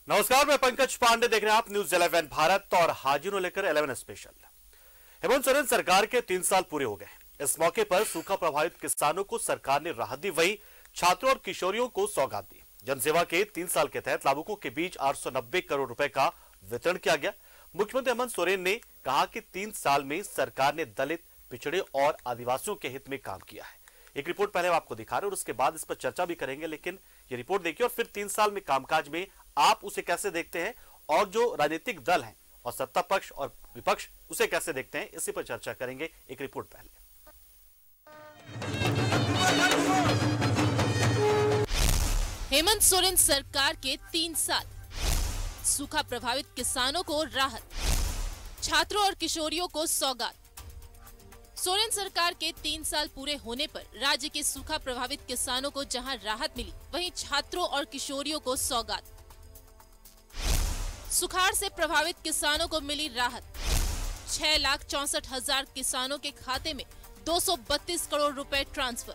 नमस्कार, मैं पंकज पांडे, देख रहे हैं आप न्यूज 11 भारत और हाजिर लेकर 11 स्पेशल। हेमंत सोरेन सरकार के 3 साल पूरे हो गए। इस मौके पर सूखा प्रभावित किसानों को सरकार ने राहत दी, वहीं छात्रों और किशोरियों को सौगात दी। जनसेवा के 3 साल के तहत लाभुकों के बीच 890 करोड़ रुपए का वितरण किया गया। मुख्यमंत्री हेमंत सोरेन ने कहा कि 3 साल में सरकार ने दलित, पिछड़े और आदिवासियों के हित में काम किया है। एक रिपोर्ट पहले आपको दिखा रहे हैं और उसके बाद इस पर चर्चा भी करेंगे, लेकिन ये रिपोर्ट देखिए और फिर 3 साल में कामकाज में आप उसे कैसे देखते हैं और जो राजनीतिक दल हैं और सत्ता पक्ष और विपक्ष उसे कैसे देखते हैं, इसी पर चर्चा करेंगे। एक रिपोर्ट पहले। हेमंत सोरेन सरकार के 3 साल, सूखा प्रभावित किसानों को राहत, छात्रों और किशोरियों को सौगात। सोरेन सरकार के 3 साल पूरे होने पर राज्य के सूखा प्रभावित किसानों को जहां राहत मिली, वहीं छात्रों और किशोरियों को सौगात। सुखाड़ से प्रभावित किसानों को मिली राहत। 6,64,000 किसानों के खाते में 232 करोड़ रुपए ट्रांसफर।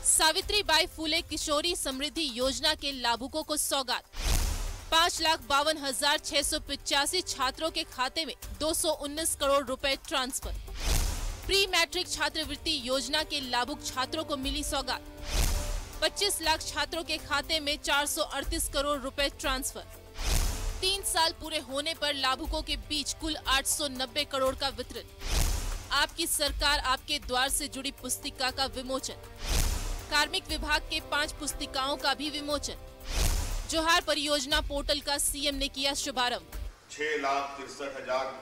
सावित्रीबाई फुले किशोरी समृद्धि योजना के लाभुकों को सौगात। 5,52,685 छात्रों के खाते में 219 करोड़ रुपए ट्रांसफर। प्री मैट्रिक छात्रवृत्ति योजना के लाभुक छात्रों को मिली सौगात। 25 लाख छात्रों के खाते में 438 करोड़ रुपए ट्रांसफर। 3 साल पूरे होने पर लाभुकों के बीच कुल 890 करोड़ का वितरण। आपकी सरकार आपके द्वार से जुड़ी पुस्तिका का विमोचन। कार्मिक विभाग के 5 पुस्तिकाओं का भी विमोचन। जोहार परियोजना पोर्टल का सीएम ने किया शुभारंभ। 6,63,000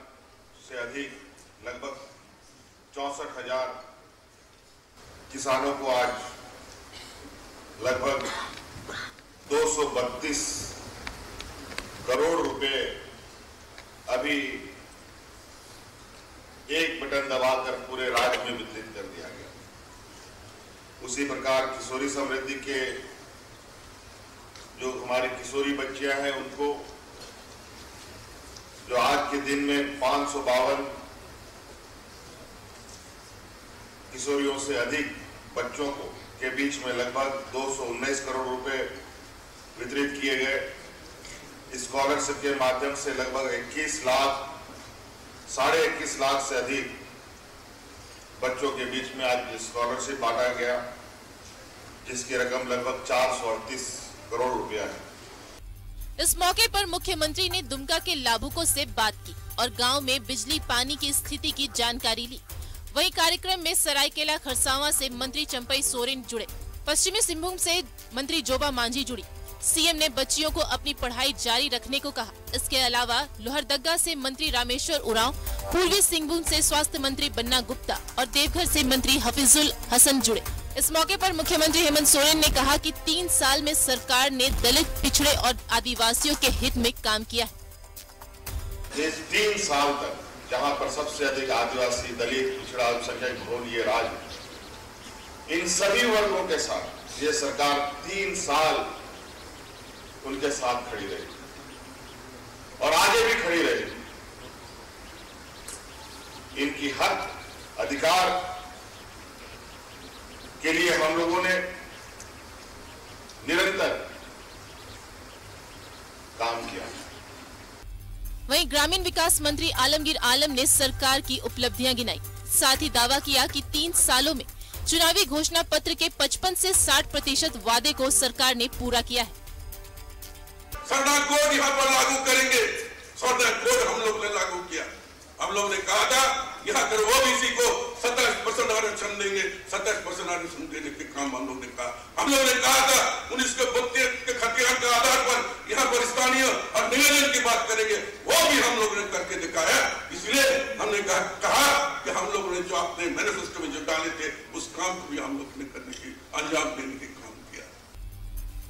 से अधिक लगभग 64,000 किसानों को आज लगभग 232 करोड़ रुपए अभी एक बटन दबाकर पूरे राज्य में वितरित कर दिया गया। उसी प्रकार किशोरी समृद्धि के जो हमारी किशोरी बच्चियां हैं, उनको जो आज के दिन में 552 किशोरियों से अधिक बच्चों को के बीच में लगभग 219 करोड़ रुपए वितरित किए गए। स्कॉलरशिप के माध्यम से लगभग 21 लाख से अधिक बच्चों के बीच में आज स्कॉलरशिप बांटा गया, जिसकी रकम लगभग 438 करोड़ रुपया है। इस मौके पर मुख्यमंत्री ने दुमका के लाभुकों से बात की और गांव में बिजली पानी की स्थिति की जानकारी ली। वहीं कार्यक्रम में सरायकेला खरसावां से मंत्री चंपई सोरेन जुड़े। पश्चिमी सिंहभूम से मंत्री जोबा मांझी जुड़ी। सीएम ने बच्चियों को अपनी पढ़ाई जारी रखने को कहा। इसके अलावा लोहरदगा से मंत्री रामेश्वर उरांव, पूर्वी सिंहभूम से स्वास्थ्य मंत्री बन्ना गुप्ता और देवघर से मंत्री हफीजुल हसन जुड़े। इस मौके पर मुख्यमंत्री हेमंत सोरेन ने कहा कि 3 साल में सरकार ने दलित, पिछड़े और आदिवासियों के हित में काम किया है। इस 3 साल तक जहां पर सबसे अधिक आदिवासी, दलित, पिछड़ा, अल्पसंख्यक बहुल ये राज्य, इन सभी वर्गों के साथ ये सरकार 3 साल उनके साथ खड़ी रही और आगे भी खड़ी रहेगी। इनकी हक, अधिकार के लिए हम लोगों ने निरंतर काम किया। वहीं ग्रामीण विकास मंत्री आलमगीर आलम ने सरकार की उपलब्धियां गिनाई। साथ ही दावा किया कि 3 सालों में चुनावी घोषणा पत्र के 55 से 60% वादे को सरकार ने पूरा किया है। सरना कोड यहाँ पर लागू करेंगे। सरना कोड हम लोग ने लागू किया। हम लोग ने कहा था यहाँ कर ओबीसी को 27% आरक्षण देंगे। 27% आरक्षण देने के काम हम लोग ने कहा। हम लोग ने कहा था 1932 के खतियान के आधार पर यहाँ पर स्थानीय और नियोजन की बात करेंगे। वो भी हम लोग ने करके दिखाया। इसलिए हमने कहा कि हम लोग ने जो अपने मैनिफेस्टो में जो डाले थे, उस काम को भी हम लोग ने करने की, अंजाम देने की काम किया।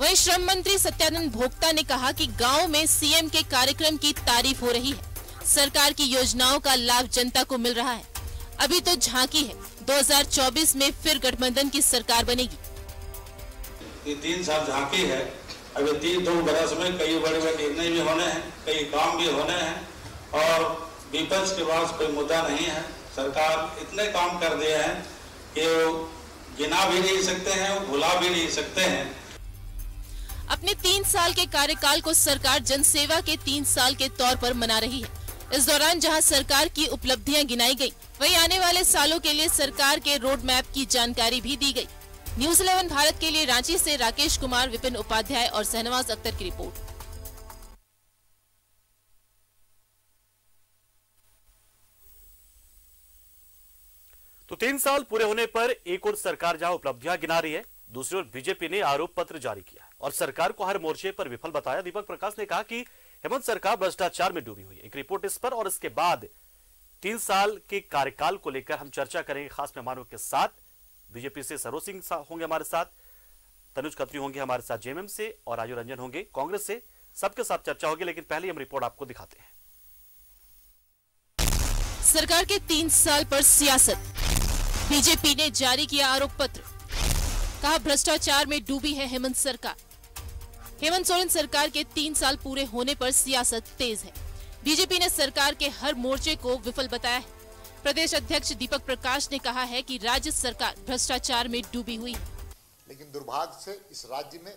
वहीं श्रम मंत्री सत्यानंद भोक्ता ने कहा कि गांव में सीएम के कार्यक्रम की तारीफ हो रही है। सरकार की योजनाओं का लाभ जनता को मिल रहा है। अभी तो झांकी है, 2024 में फिर गठबंधन की सरकार बनेगी। ये 3 साल झांकी है। अभी 3 बरस में कई बड़े बड़े निर्णय भी होने हैं, कई काम भी होने हैं और विपक्ष के पास कोई मुद्दा नहीं है। सरकार इतने काम कर दिए हैं कि गिना भी नहीं सकते हैं, भुला भी नहीं सकते हैं। अपने 3 साल के कार्यकाल को सरकार जनसेवा के 3 साल के तौर पर मना रही है। इस दौरान जहां सरकार की उपलब्धियां गिनाई गई, वहीं आने वाले सालों के लिए सरकार के रोड मैप की जानकारी भी दी गई। न्यूज़ 11 भारत के लिए रांची से राकेश कुमार, विपिन उपाध्याय और शहनवाज अख्तर की रिपोर्ट। तो 3 साल पूरे होने पर एक और सरकार जहां उपलब्धियां गिना रही है, दूसरी ओर बीजेपी ने आरोप पत्र जारी किया और सरकार को हर मोर्चे पर विफल बताया। दीपक प्रकाश ने कहा कि हेमंत सरकार भ्रष्टाचार में डूबी हुई है। एक रिपोर्ट इस पर और इसके बाद 3 साल के कार्यकाल को लेकर हम चर्चा करेंगे खास मेहमानों के साथ। बीजेपी से सरोज सिंह होंगे हमारे साथ, तनुज खत्री होंगे हमारे साथ जेएमएम से, और राजू रंजन होंगे कांग्रेस से। सबके साथ चर्चा होगी, लेकिन पहले हम रिपोर्ट आपको दिखाते हैं। सरकार के 3 साल पर सियासत, बीजेपी ने जारी किया आरोप पत्र। कहा भ्रष्टाचार में डूबी है हेमंत सरकार। हेमंत सोरेन सरकार के 3 साल पूरे होने पर सियासत तेज है। बीजेपी ने सरकार के हर मोर्चे को विफल बताया है। प्रदेश अध्यक्ष दीपक प्रकाश ने कहा है कि राज्य सरकार भ्रष्टाचार में डूबी हुई है। लेकिन दुर्भाग्य से इस राज्य में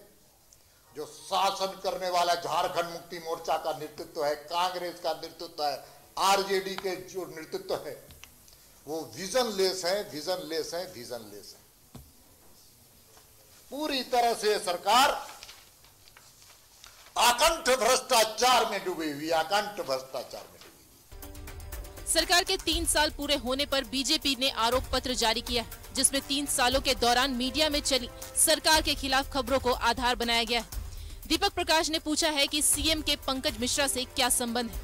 जो शासन करने वाला झारखंड मुक्ति मोर्चा का नेतृत्व है, कांग्रेस का नेतृत्व है, आरजेडी के जो नेतृत्व है, वो विजनलेस है, विजनलेस है, विजनलेस है। पूरी तरह से सरकार आकंठ भ्रष्टाचार में डूबी हुई, आकंठ भ्रष्टाचार में डूबी। सरकार के 3 साल पूरे होने पर बीजेपी ने आरोप पत्र जारी किया है, जिसमें 3 सालों के दौरान मीडिया में चली सरकार के खिलाफ खबरों को आधार बनाया गया है। दीपक प्रकाश ने पूछा है कि सीएम के पंकज मिश्रा से क्या संबंध है।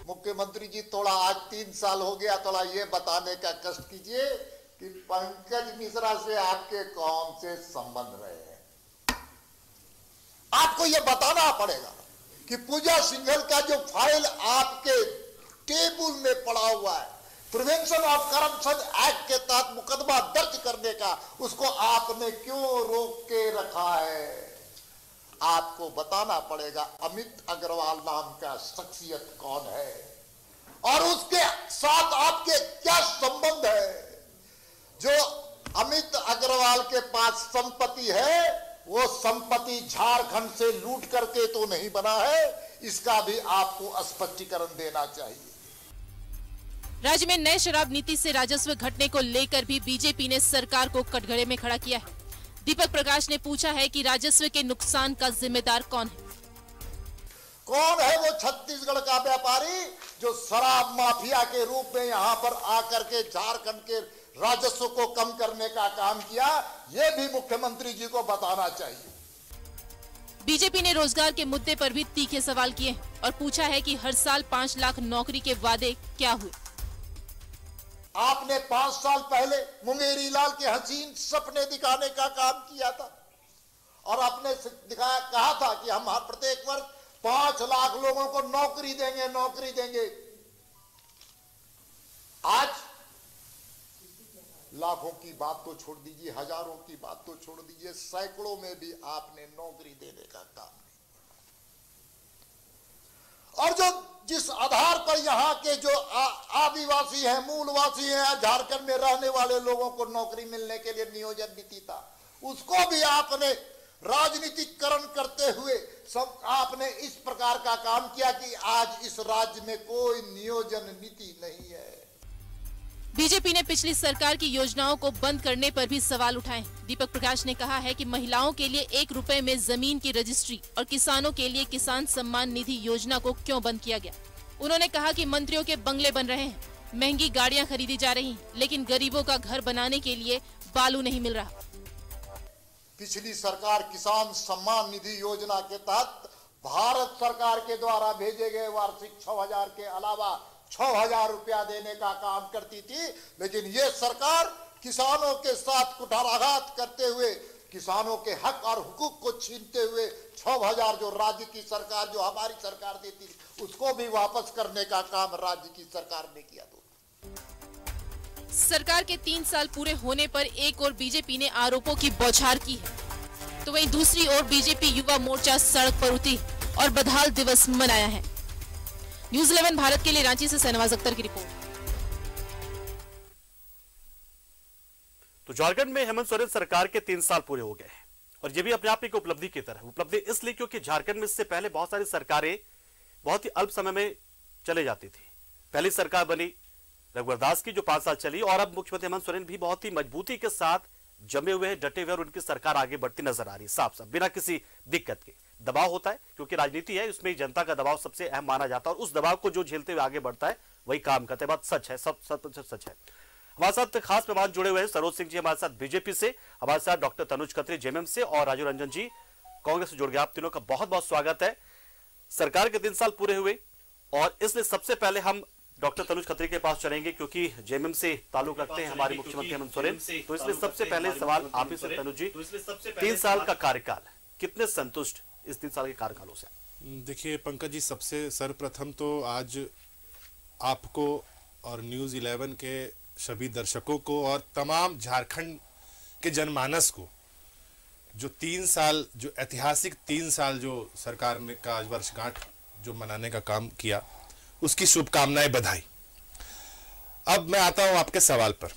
मुख्यमंत्री जी, थोड़ा आज 3 साल हो गया, थोड़ा ये बताने का कष्ट कीजिए कि पंकज मिश्रा से आपके कौन से संबंध रहे हैं। आपको ये बताना पड़ेगा कि पूजा सिंघल का जो फाइल आपके टेबल में पड़ा हुआ है, प्रिवेंशन ऑफ करप्शन एक्ट के तहत मुकदमा दर्ज करने का, उसको आपने क्यों रोक के रखा है। आपको बताना पड़ेगा अमित अग्रवाल नाम का शख्सियत कौन है और उसके साथ आपके क्या संबंध है। जो अमित अग्रवाल के पास संपत्ति है, वो संपत्ति झारखंड से लूट करके तो नहीं बना है, इसका भी आपको स्पष्टीकरण देना चाहिए। राज्य में नए शराब नीति से राजस्व घटने को लेकर भी बीजेपी ने सरकार को कटघरे में खड़ा किया है। दीपक प्रकाश ने पूछा है कि राजस्व के नुकसान का जिम्मेदार कौन है। कौन है वो छत्तीसगढ़ का व्यापारी जो शराब माफिया के रूप में यहाँ पर आकर के झारखंड के राजस्व को कम करने का काम किया, ये भी मुख्यमंत्री जी को बताना चाहिए। बीजेपी ने रोजगार के मुद्दे पर भी तीखे सवाल किए और पूछा है कि हर साल 5 लाख नौकरी के वादे क्या हुए। आपने 5 साल पहले मुंगेरी लाल के हसीन सपने दिखाने का काम किया था और आपने दिखाया, कहा था कि हम हर प्रत्येक वर्ष 5 लाख लोगों को नौकरी देंगे, नौकरी देंगे। आज लाखों की बात तो छोड़ दीजिए, हजारों की बात तो छोड़ दीजिए, सैकड़ों में भी आपने नौकरी देने का काम नहीं। और जो जिस आधार पर यहाँ के जो आदिवासी हैं, मूलवासी हैं, झारखंड में रहने वाले लोगों को नौकरी मिलने के लिए नियोजन नीति था, उसको भी आपने राजनीतिकरण करते हुए सब आपने इस प्रकार का काम किया कि आज इस राज्य में कोई नियोजन नीति नहीं है। बीजेपी ने पिछली सरकार की योजनाओं को बंद करने पर भी सवाल उठाए। दीपक प्रकाश ने कहा है कि महिलाओं के लिए 1 रुपए में जमीन की रजिस्ट्री और किसानों के लिए किसान सम्मान निधि योजना को क्यों बंद किया गया। उन्होंने कहा कि मंत्रियों के बंगले बन रहे हैं, महंगी गाड़ियां खरीदी जा रही हैं, लेकिन गरीबों का घर बनाने के लिए बालू नहीं मिल रहा। पिछली सरकार किसान सम्मान निधि योजना के तहत भारत सरकार के द्वारा भेजे गए वार्षिक 6,000 के अलावा 6,000 रुपया देने का काम करती थी, लेकिन ये सरकार किसानों के साथ कुठाराघात करते हुए, किसानों के हक और हुकूक को छीनते हुए 6,000 जो राज्य की सरकार, जो हमारी सरकार देती थी, उसको भी वापस करने का काम राज्य की सरकार ने किया। सरकार के 3 साल पूरे होने पर एक और बीजेपी ने आरोपों की बौछार की है, तो वहीं दूसरी ओर बीजेपी युवा मोर्चा सड़क पर उतरी और बदहाल दिवस मनाया है। न्यूज़ 11 भारत के लिए रांची से शहनवाज अख्तर की रिपोर्ट। तो झारखंड में हेमंत सोरेन सरकार के 3 साल पूरे हो गए हैं और ये भी अपने आप एक उपलब्धि की तरह। उपलब्धि इसलिए क्योंकि झारखंड में इससे पहले बहुत सारी सरकारें बहुत ही अल्प समय में चले जाती थी। पहली सरकार बनी रघुवर दास की जो 5 साल चली, और अब मुख्यमंत्री हेमंत सोरेन भी बहुत ही मजबूती के साथ जमे हुए हैं, डटे हुए, और उनकी सरकार आगे बढ़ती नजर आ रही है साफ साफ बिना किसी दिक्कत के। दबाव होता है क्योंकि राजनीति है, उसमें जनता का दबाव सबसे अहम माना जाता है, और उस दबाव को जो झेलते हुए आगे बढ़ता है वही काम करते हैं। बात सच है, सब सच है। हमारे साथ खास मेहमान जुड़े हुए हैं। सरोज सिंह जी हमारे साथ बीजेपी से, हमारे साथ डॉक्टर तनुज खत्री जेएमएम से, और राजीव रंजन जी कांग्रेस से जुड़ गए। आप तीनों का बहुत बहुत स्वागत है। सरकार के 3 साल पूरे हुए, और इसलिए सबसे पहले हम डॉक्टर तनुज खत्री के पास चलेंगे क्योंकि जेएमएम से ताल्लुक रखते हैं हमारे मुख्यमंत्री हेमंत सोरेन। तो इसलिए सबसे पहले सवाल आप ही से तनुज जी, 3 साल का कार्यकाल, कितने संतुष्ट इस 3 साल के कार्यकालों से? देखिए पंकज जी, सबसे सर्वप्रथम तो आज आपको और न्यूज़ 11 के सभी दर्शकों को और तमाम झारखंड के जनमानस को जो 3 साल, जो ऐतिहासिक 3 साल जो सरकार ने का वर्षगांठ जो मनाने का काम किया, उसकी शुभकामनाएं, बधाई। अब मैं आता हूं आपके सवाल पर।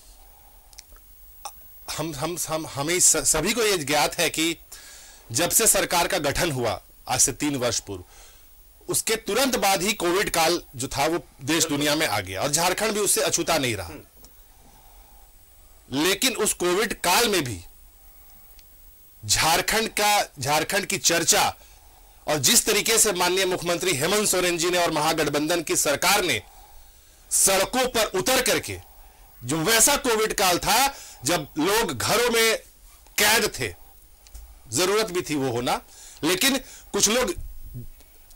हमें सभी को यह ज्ञात है कि जब से सरकार का गठन हुआ आज से 3 वर्ष पूर्व, उसके तुरंत बाद ही कोविड काल जो था वो देश दुनिया में आ गया, और झारखंड भी उससे अछूता नहीं रहा। लेकिन उस कोविड काल में भी झारखंड की चर्चा, और जिस तरीके से माननीय मुख्यमंत्री हेमंत सोरेन जी ने और महागठबंधन की सरकार ने सड़कों पर उतर करके, जो वैसा कोविड काल था जब लोग घरों में कैद थे, जरूरत भी थी वो होना, लेकिन कुछ लोग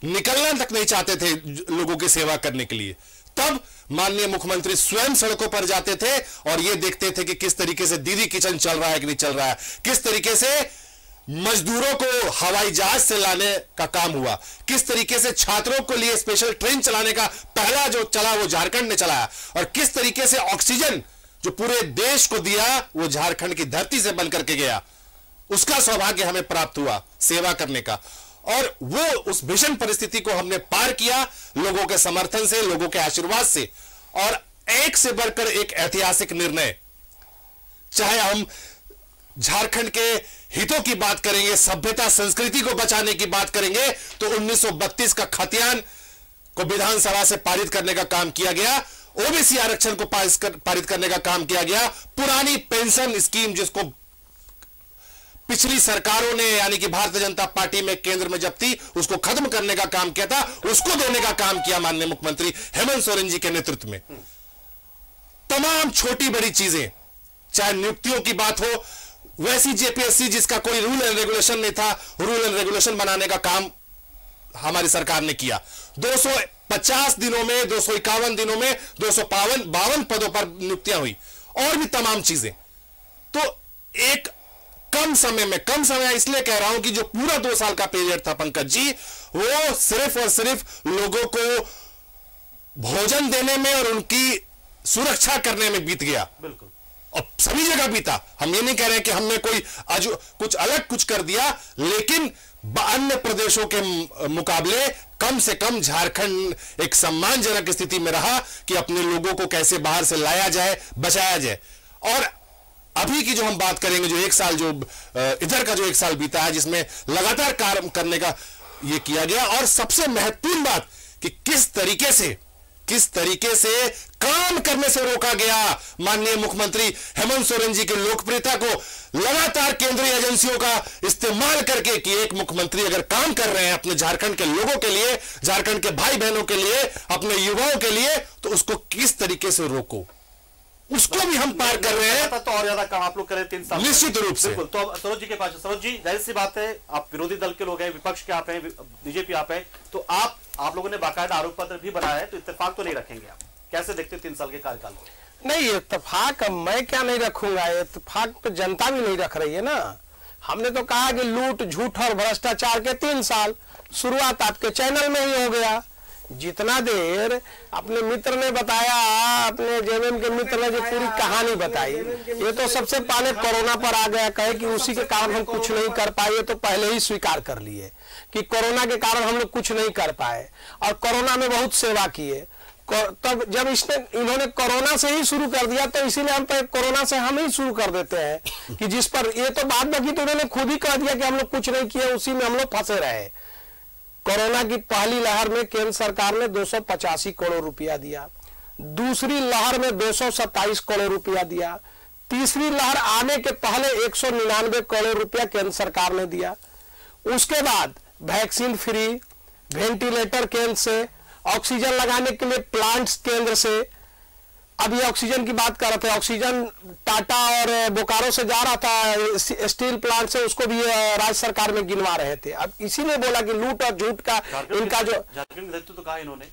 निकलना तक नहीं चाहते थे लोगों की सेवा करने के लिए, तब माननीय मुख्यमंत्री स्वयं सड़कों पर जाते थे और ये देखते थे कि किस तरीके से दीदी किचन चल रहा है कि नहीं चल रहा है, किस तरीके से मजदूरों को हवाई जहाज से लाने का काम हुआ, किस तरीके से छात्रों को लिए स्पेशल ट्रेन चलाने का पहला जो चला वो झारखंड ने चलाया, और किस तरीके से ऑक्सीजन जो पूरे देश को दिया वो झारखंड की धरती से बनकर के गया। उसका सौभाग्य हमें प्राप्त हुआ सेवा करने का, और वो उस भीषण परिस्थिति को हमने पार किया लोगों के समर्थन से, लोगों के आशीर्वाद से, और एक से बढ़कर एक ऐतिहासिक निर्णय। चाहे हम झारखंड के हितों की बात करेंगे, सभ्यता संस्कृति को बचाने की बात करेंगे, तो 1932 का खतियान को विधानसभा से पारित करने का काम किया गया, ओबीसी आरक्षण को पारित करने का काम किया गया, पुरानी पेंशन स्कीम जिसको पिछली सरकारों ने यानी कि भारतीय जनता पार्टी में केंद्र में जब थी उसको खत्म करने का काम किया था, उसको देने का काम किया माननीय मुख्यमंत्री हेमंत सोरेन जी के नेतृत्व में। तमाम छोटी बड़ी चीजें, चाहे नियुक्तियों की बात हो, वैसी जेपीएससी जिसका कोई रूल एंड रेगुलेशन नहीं था, रूल एंड रेगुलेशन बनाने का काम हमारी सरकार ने किया। 250 दिनों में, 251 दिनों में 252 पदों पर नियुक्तियां हुई, और भी तमाम चीजें। तो एक कम समय इसलिए कह रहा हूं कि जो पूरा 2 साल का पीरियड था पंकज जी, वो सिर्फ और सिर्फ लोगों को भोजन देने में और उनकी सुरक्षा करने में बीत गया। बिल्कुल, और सभी जगह बीता। हम ये नहीं कह रहे कि हमने कोई कुछ अलग कुछ कर दिया, लेकिन अन्य प्रदेशों के मुकाबले कम से कम झारखंड एक सम्मानजनक स्थिति में रहा कि अपने लोगों को कैसे बाहर से लाया जाए, बचाया जाए। और अभी की जो हम बात करेंगे, जो 1 साल जो इधर का जो 1 साल बीता है, जिसमें लगातार कार्य करने का ये किया गया, और सबसे महत्वपूर्ण बात कि किस तरीके से काम करने से रोका गया। माननीय मुख्यमंत्री हेमंत सोरेन जी की लोकप्रियता को लगातार केंद्रीय एजेंसियों का इस्तेमाल करके कि एक मुख्यमंत्री अगर काम कर रहे हैं अपने झारखंड के लोगों के लिए, झारखंड के भाई बहनों के लिए, अपने युवाओं के लिए, तो उसको किस तरीके से रोको, उसको भी हम पार कर रहे हैं। तो और ज्यादा काम आप लोग करें 3 साल, निश्चित रूप से। बिल्कुल। तो सरोज जी के पास, सरोज जी जाहिर सी बात है आप विरोधी दल के लोग हैं, विपक्ष के आप हैं, बीजेपी आप हैं, तो आप लोगों ने बाकायदा आरोप पत्र भी बनाया है, तो इत्तेफाक तो नहीं रखेंगे आप? कैसे देखते 3 साल के कार्यकाल को? नहीं, इत्तेफाक मैं क्या नहीं रखूंगा, इत्तेफाक तो जनता भी नहीं रख रही है ना। हमने तो कहा कि लूट झूठ और भ्रष्टाचार के 3 साल, शुरुआत आपके चैनल में ही हो गया। जितना देर अपने मित्र ने बताया, अपने जेएमएम के मित्र ने जो पूरी कहानी बताई, ये तो सबसे पहले कोरोना पर आ गया, कहे कि उसी के कारण हम कुछ नहीं कर पाए, तो पहले ही स्वीकार कर लिए कि कोरोना के कारण हम लोग कुछ नहीं कर पाए, और कोरोना में बहुत सेवा किए। तब जब इन्होंने कोरोना से ही शुरू कर दिया, तो इसीलिए हम तो कोरोना से हम ही शुरू कर देते हैं कि जिस पर ये तो बाद बाकी तो उन्होंने खुद ही कह दिया कि हम लोग कुछ नहीं किए, उसी में हम लोग फंसे रहे। कोरोना की पहली लहर में केंद्र सरकार ने 285 करोड़ रुपया दिया, दूसरी लहर में 227 करोड़ रुपया दिया, तीसरी लहर आने के पहले 199 करोड़ रुपया केंद्र सरकार ने दिया। उसके बाद वैक्सीन फ्री, वेंटिलेटर केंद्र से, ऑक्सीजन लगाने के लिए प्लांट्स केंद्र से। अब ये ऑक्सीजन की बात कर रहे थे, ऑक्सीजन टाटा और बोकारो से जा रहा था स्टील प्लांट से, उसको भी राज्य सरकार में गिनवा रहे थे। अब इसीलिए बोला कि लूट और झूठ का इनका जो झारखंड की धरती तो कहा इन्होंने,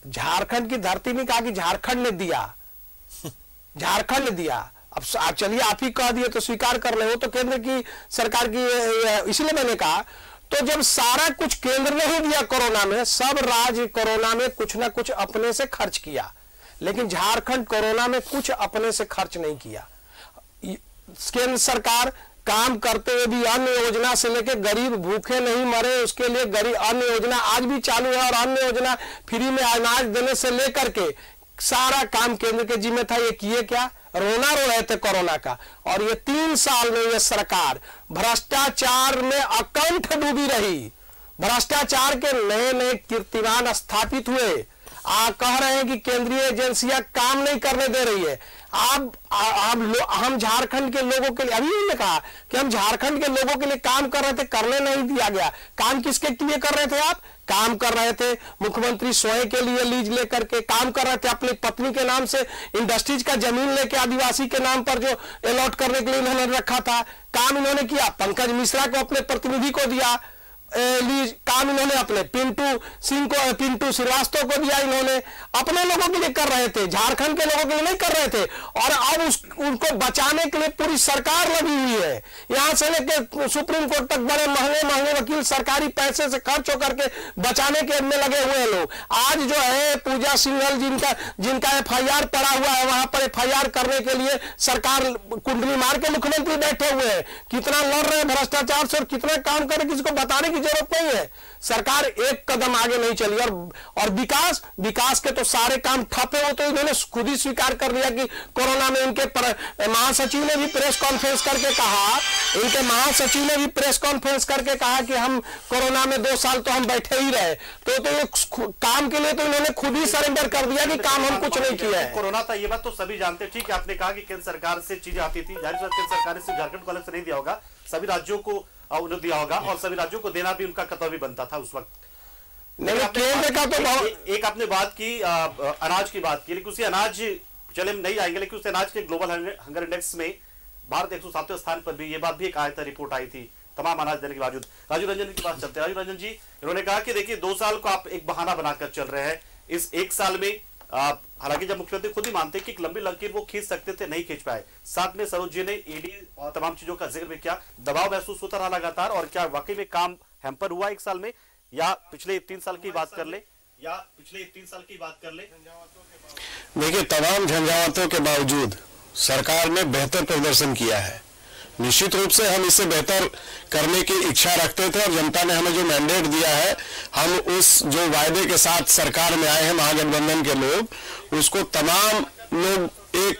झारखंड की धरती में कहा कि झारखंड ने दिया, झारखंड ने दिया। अब चलिए आप ही कह दिए तो स्वीकार कर रहे हो, तो केंद्र की सरकार की, इसलिए मैंने कहा तो जब सारा कुछ केंद्र ने ही दिया कोरोना में, सब राज्य कोरोना में कुछ ना कुछ अपने से खर्च किया, लेकिन झारखंड कोरोना में कुछ अपने से खर्च नहीं किया। केंद्र सरकार काम करते हुए भी अन्न योजना से लेकर गरीब भूखे नहीं मरे उसके लिए गरीब अन्न योजना आज भी चालू है, और अन्न योजना फ्री में अनाज देने से लेकर के सारा काम केंद्र के जिम्मे था। ये किए क्या? रोना रो रहे थे कोरोना का। और ये 3 साल में ये सरकार भ्रष्टाचार में अकंठ डूबी रही, भ्रष्टाचार के नए नए कीर्तिमान स्थापित हुए। कह रहे हैं कि केंद्रीय एजेंसियां काम नहीं करने दे रही है। हम झारखंड के लोगों के लिए, अभी उन्होंने कहा कि हम झारखंड के लोगों के लिए काम कर रहे थे, करने नहीं दिया गया। काम किसके लिए कर रहे थे आप? काम कर रहे थे मुख्यमंत्री स्वयं के लिए लीज लेकर के, काम कर रहे थे अपनी पत्नी के नाम से इंडस्ट्रीज का जमीन लेके आदिवासी के नाम पर जो अलॉट करने के लिए इन्होंने रखा था, काम इन्होंने किया। पंकज मिश्रा को अपने प्रतिनिधि को दिया लीज, काम इन्होंने अपने पिंटू श्रीवास्तव को दिया। इन्होंने अपने लोगों के लिए कर रहे थे, झारखंड के लोगों के लिए नहीं कर रहे थे। और अब उनको बचाने के लिए पूरी सरकार लगी हुई है, यहां से लेकर सुप्रीम कोर्ट तक बड़े महंगे महंगे वकील सरकारी पैसे से खर्च होकर के बचाने के में लगे हुए हैं लोग। आज जो है पूजा सिंघल जिनका FIR पड़ा हुआ है, वहां पर FIR करने के लिए सरकार कुंडली मार के मुख्यमंत्री बैठे हुए हैं। कितना लड़ रहे हैं भ्रष्टाचार से और कितना काम कर रहे, किसी को बताने की जरूरत नहीं है। सरकार एक कदम आगे नहीं चली। और विकास के तो सारे काम ठप है। वो तो इन्होंने खुद ही स्वीकार कर लिया कि कोरोना में इनके महासचिव ने भी प्रेस कॉन्फ्रेंस करके कहा, कि हम कोरोना में 2 साल तो हम बैठे ही रहे। तो ये काम के लिए तो इन्होंने खुद ही सरेंडर कर दिया कि काम हम कुछ नहीं किया है। कोरोना था, ये बात तो सभी जानते हैं। ठीक है, आपने कहा कि केंद्र सरकार से चीजें आती थी, जाहिर केंद्र सरकार ने सिर्फ झारखंड को अलग से नहीं दिया होगा, सभी राज्यों को उन्हें दिया होगा, और सभी राज्यों को देना भी उनका कर्तव्य बनता था उस वक्त। केंद्र का तो एक आपने बात की अनाज की बात की, लेकिन उसी अनाज चले नहीं आएंगे, लेकिन उस अनाज के ग्लोबल हंगर इंडेक्स में भारत 107वें स्थान पर भी, ये बात भी एक आया था, रिपोर्ट आई थी तमाम अनाज देने के बावजूद। राजू रंजन की बात चलते हैं। राजू रंजन जी, इन्होंने कहा कि देखिए 2 साल को आप एक बहाना बनाकर चल रहे हैं, इस 1 साल में हालांकि जब मुख्यमंत्री खुद ही मानते हैं कि एक लंबी लकीर वो खींच सकते थे, नहीं खींच पाए। साथ में सरोज जी ने ईडी और तमाम चीजों का जिक्र भी किया। दबाव महसूस होता रहा लगातार, और क्या वाकई में काम हैम्पर हुआ 1 साल में, या पिछले 3 साल की बात कर ले, देखिए तमाम झंझावातों के बावजूद सरकार ने बेहतर प्रदर्शन किया है। निश्चित रूप से हम इससे बेहतर करने की इच्छा रखते थे, और जनता ने हमें जो मैंडेट दिया है, हम उस जो वायदे के साथ सरकार में आए हैं महागठबंधन के लोग, उसको तमाम लोग एक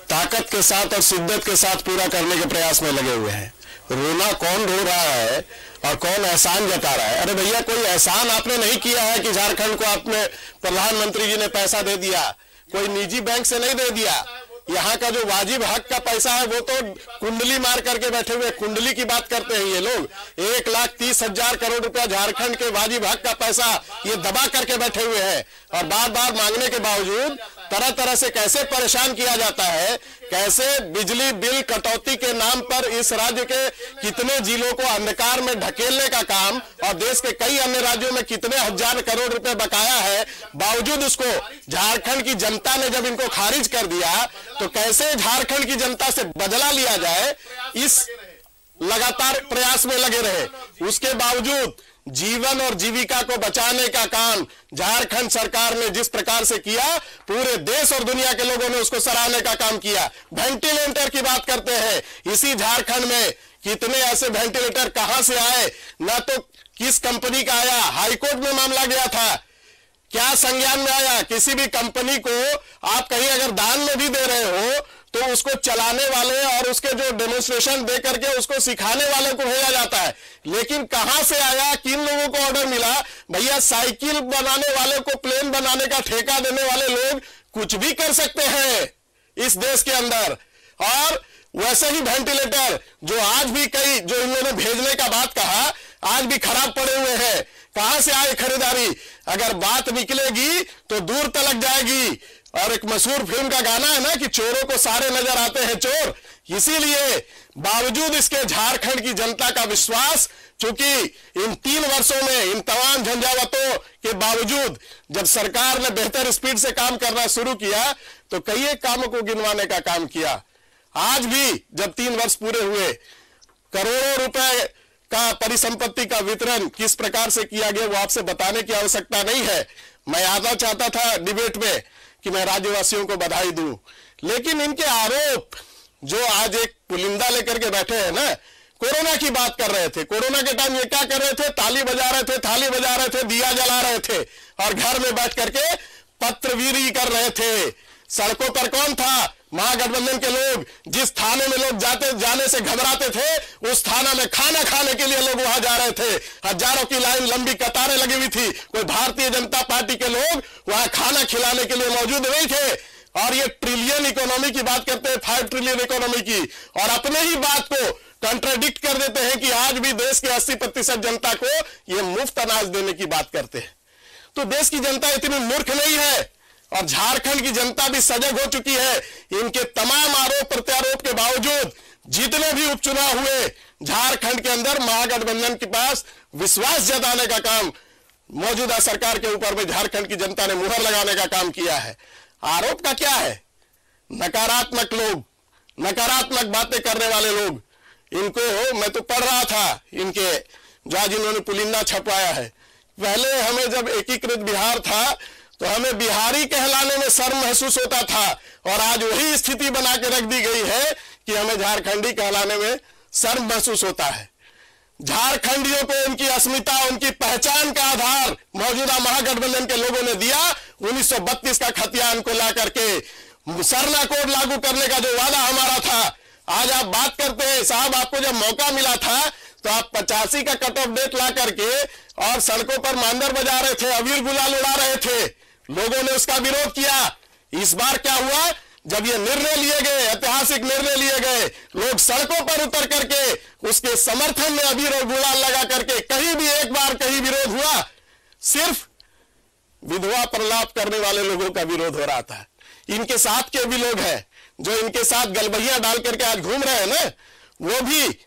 ताकत के साथ और शिद्दत के साथ पूरा करने के प्रयास में लगे हुए हैं। रोना कौन रो रहा है और कौन एहसान जता रहा है? अरे भैया, कोई एहसान आपने नहीं किया है कि झारखंड को आपने प्रधानमंत्री जी ने पैसा दे दिया, कोई निजी बैंक से नहीं दे दिया। यहाँ का जो वाजिब हक का पैसा है वो तो कुंडली मार करके बैठे हुए, कुंडली की बात करते हैं ये लोग। 1,30,000 करोड़ रुपया झारखंड के वाजिब हक का पैसा ये दबा करके बैठे हुए हैं, और बार बार मांगने के बावजूद तरह तरह से कैसे परेशान किया जाता है, कैसे बिजली बिल कटौती के नाम पर इस राज्य के कितने जिलों को अंधकार में ढकेलने का काम, और देश के कई अन्य राज्यों में कितने हजार करोड़ रुपए बकाया है, बावजूद उसको झारखंड की जनता ने जब इनको खारिज कर दिया, तो कैसे झारखंड की जनता से बदला लिया जाए, इस लगातार प्रयास में लगे रहे। उसके बावजूद जीवन और जीविका को बचाने का काम झारखंड सरकार ने जिस प्रकार से किया, पूरे देश और दुनिया के लोगों ने उसको सराहने का काम किया। वेंटिलेटर की बात करते हैं, इसी झारखंड में कितने ऐसे वेंटिलेटर कहां से आए, ना तो किस कंपनी का आया, हाईकोर्ट में मामला गया था क्या संज्ञान में आया? किसी भी कंपनी को आप कहीं अगर दान में भी दे रहे हो तो उसको चलाने वाले और उसके जो डेमोन्स्ट्रेशन दे करके उसको सिखाने वाले को भेजा जाता है। लेकिन कहां से आया, किन लोगों को ऑर्डर मिला? भैया साइकिल बनाने वाले को प्लेन बनाने का ठेका देने वाले लोग कुछ भी कर सकते हैं इस देश के अंदर। और वैसे ही वेंटिलेटर जो आज भी कई जो इन लोगों ने भेजने का बात कहा, आज भी खराब पड़े हुए हैं। कहां से आए खरीदारी? अगर बात निकलेगी तो दूर तलक जाएगी। और एक मशहूर फिल्म का गाना है ना कि चोरों को सारे नजर आते हैं चोर। इसीलिए बावजूद इसके झारखंड की जनता का विश्वास, चूंकि इन 3 वर्षों में इन तमाम झंझावतों के बावजूद जब सरकार ने बेहतर स्पीड से काम करना शुरू किया तो कई एक कामों को गिनवाने का काम किया। आज भी जब 3 वर्ष पूरे हुए, करोड़ों रुपए का परिसंपत्ति का वितरण किस प्रकार से किया गया वो आपसे बताने की आवश्यकता नहीं है। मैं आना चाहता था डिबेट में कि मैं राज्यवासियों को बधाई दूं, लेकिन इनके आरोप जो आज एक पुलिंदा लेकर के बैठे हैं ना, कोरोना की बात कर रहे थे। कोरोना के टाइम ये क्या कर रहे थे? ताली बजा रहे थे, थाली बजा रहे थे, दिया जला रहे थे और घर में बैठ करके पत्रवीरी कर रहे थे। सड़कों पर कौन था? महागठबंधन के लोग। जिस थाने में लोग जाने से घबराते थे, उस थाना में खाना खाने के लिए लोग वहां जा रहे थे। हजारों की लाइन, लंबी कतारें लगी हुई थी। कोई भारतीय जनता पार्टी के लोग वहां खाना खिलाने के लिए मौजूद नहीं थे। और ये ट्रिलियन इकोनॉमी की बात करते हैं, 5 ट्रिलियन इकोनॉमी की, और अपने ही बात को कंट्राडिक्ट कर देते हैं कि आज भी देश के 80% जनता को ये मुफ्त अनाज देने की बात करते हैं। तो देश की जनता इतनी मूर्ख नहीं है और झारखंड की जनता भी सजग हो चुकी है। इनके तमाम आरोप प्रत्यारोप के बावजूद जितने भी उपचुनाव हुए, झारखंड के अंदर महागठबंधन के पास विश्वास जताने का काम मौजूदा सरकार के ऊपर में झारखंड की जनता ने मुहर लगाने का काम किया है। आरोप का क्या है? नकारात्मक लोग, नकारात्मक बातें करने वाले लोग, इनको मैं तो पढ़ रहा था इनके जो आज इन्होंने पुलिंदा छपवाया है। पहले हमें जब एकीकृत बिहार था तो हमें बिहारी कहलाने में शर्म महसूस होता था, और आज वही स्थिति बना के रख दी गई है कि हमें झारखंडी कहलाने में शर्म महसूस होता है। झारखंडियों को उनकी अस्मिता, उनकी पहचान का आधार मौजूदा महागठबंधन के लोगों ने दिया। 1932 का खतियान को ला करके सरना कोड लागू करने का जो वादा हमारा था, आज आप बात करते हैं। साहब, आपको जब मौका मिला था तो आप 85 का कट ऑफ डेट ला करके और सड़कों पर मांदर बजा रहे थे, अबीर गुलाल उड़ा रहे थे। लोगों ने उसका विरोध किया। इस बार क्या हुआ? जब ये निर्णय लिए गए, ऐतिहासिक निर्णय लिए गए, लोग सड़कों पर उतर करके उसके समर्थन में अबीर और गुलाल लगा करके कहीं भी एक बार कहीं विरोध हुआ? सिर्फ विधवा प्रलाप करने वाले लोगों का विरोध हो रहा था। इनके साथ के भी लोग हैं जो इनके साथ गलबहिया डाल करके आज घूम रहे हैं ना, वो भी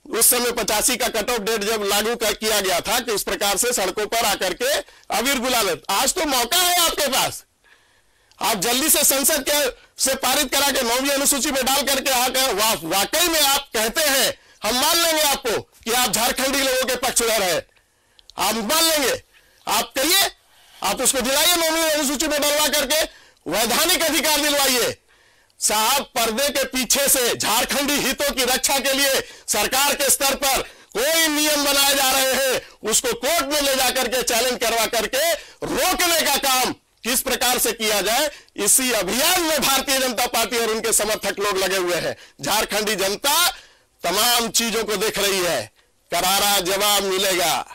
उस समय 85 का कट ऑफ डेट जब लागू किया गया था कि इस प्रकार से सड़कों पर आकर के अबीर गुलाल। आज तो मौका है आपके पास, आप जल्दी से संसद के से पारित करा के 9वीं अनुसूची में डाल करके आकर वाकई में आप कहते हैं, हम मान लेंगे आपको कि आप झारखंडी लोगों के पक्षधर हैं, आप मान लेंगे। आप कहिए, आप उसको दिलाइए 9वीं अनुसूची में डलवा करके वैधानिक अधिकार दिलवाइए। साहब, पर्दे के पीछे से झारखंडी हितों की रक्षा के लिए सरकार के स्तर पर कोई नियम बनाए जा रहे हैं, उसको कोर्ट में ले जाकर के चैलेंज करवा करके रोकने का काम किस प्रकार से किया जाए, इसी अभियान में भारतीय जनता पार्टी और उनके समर्थक लोग लगे हुए हैं। झारखंडी जनता तमाम चीजों को देख रही है, करारा जवाब मिलेगा,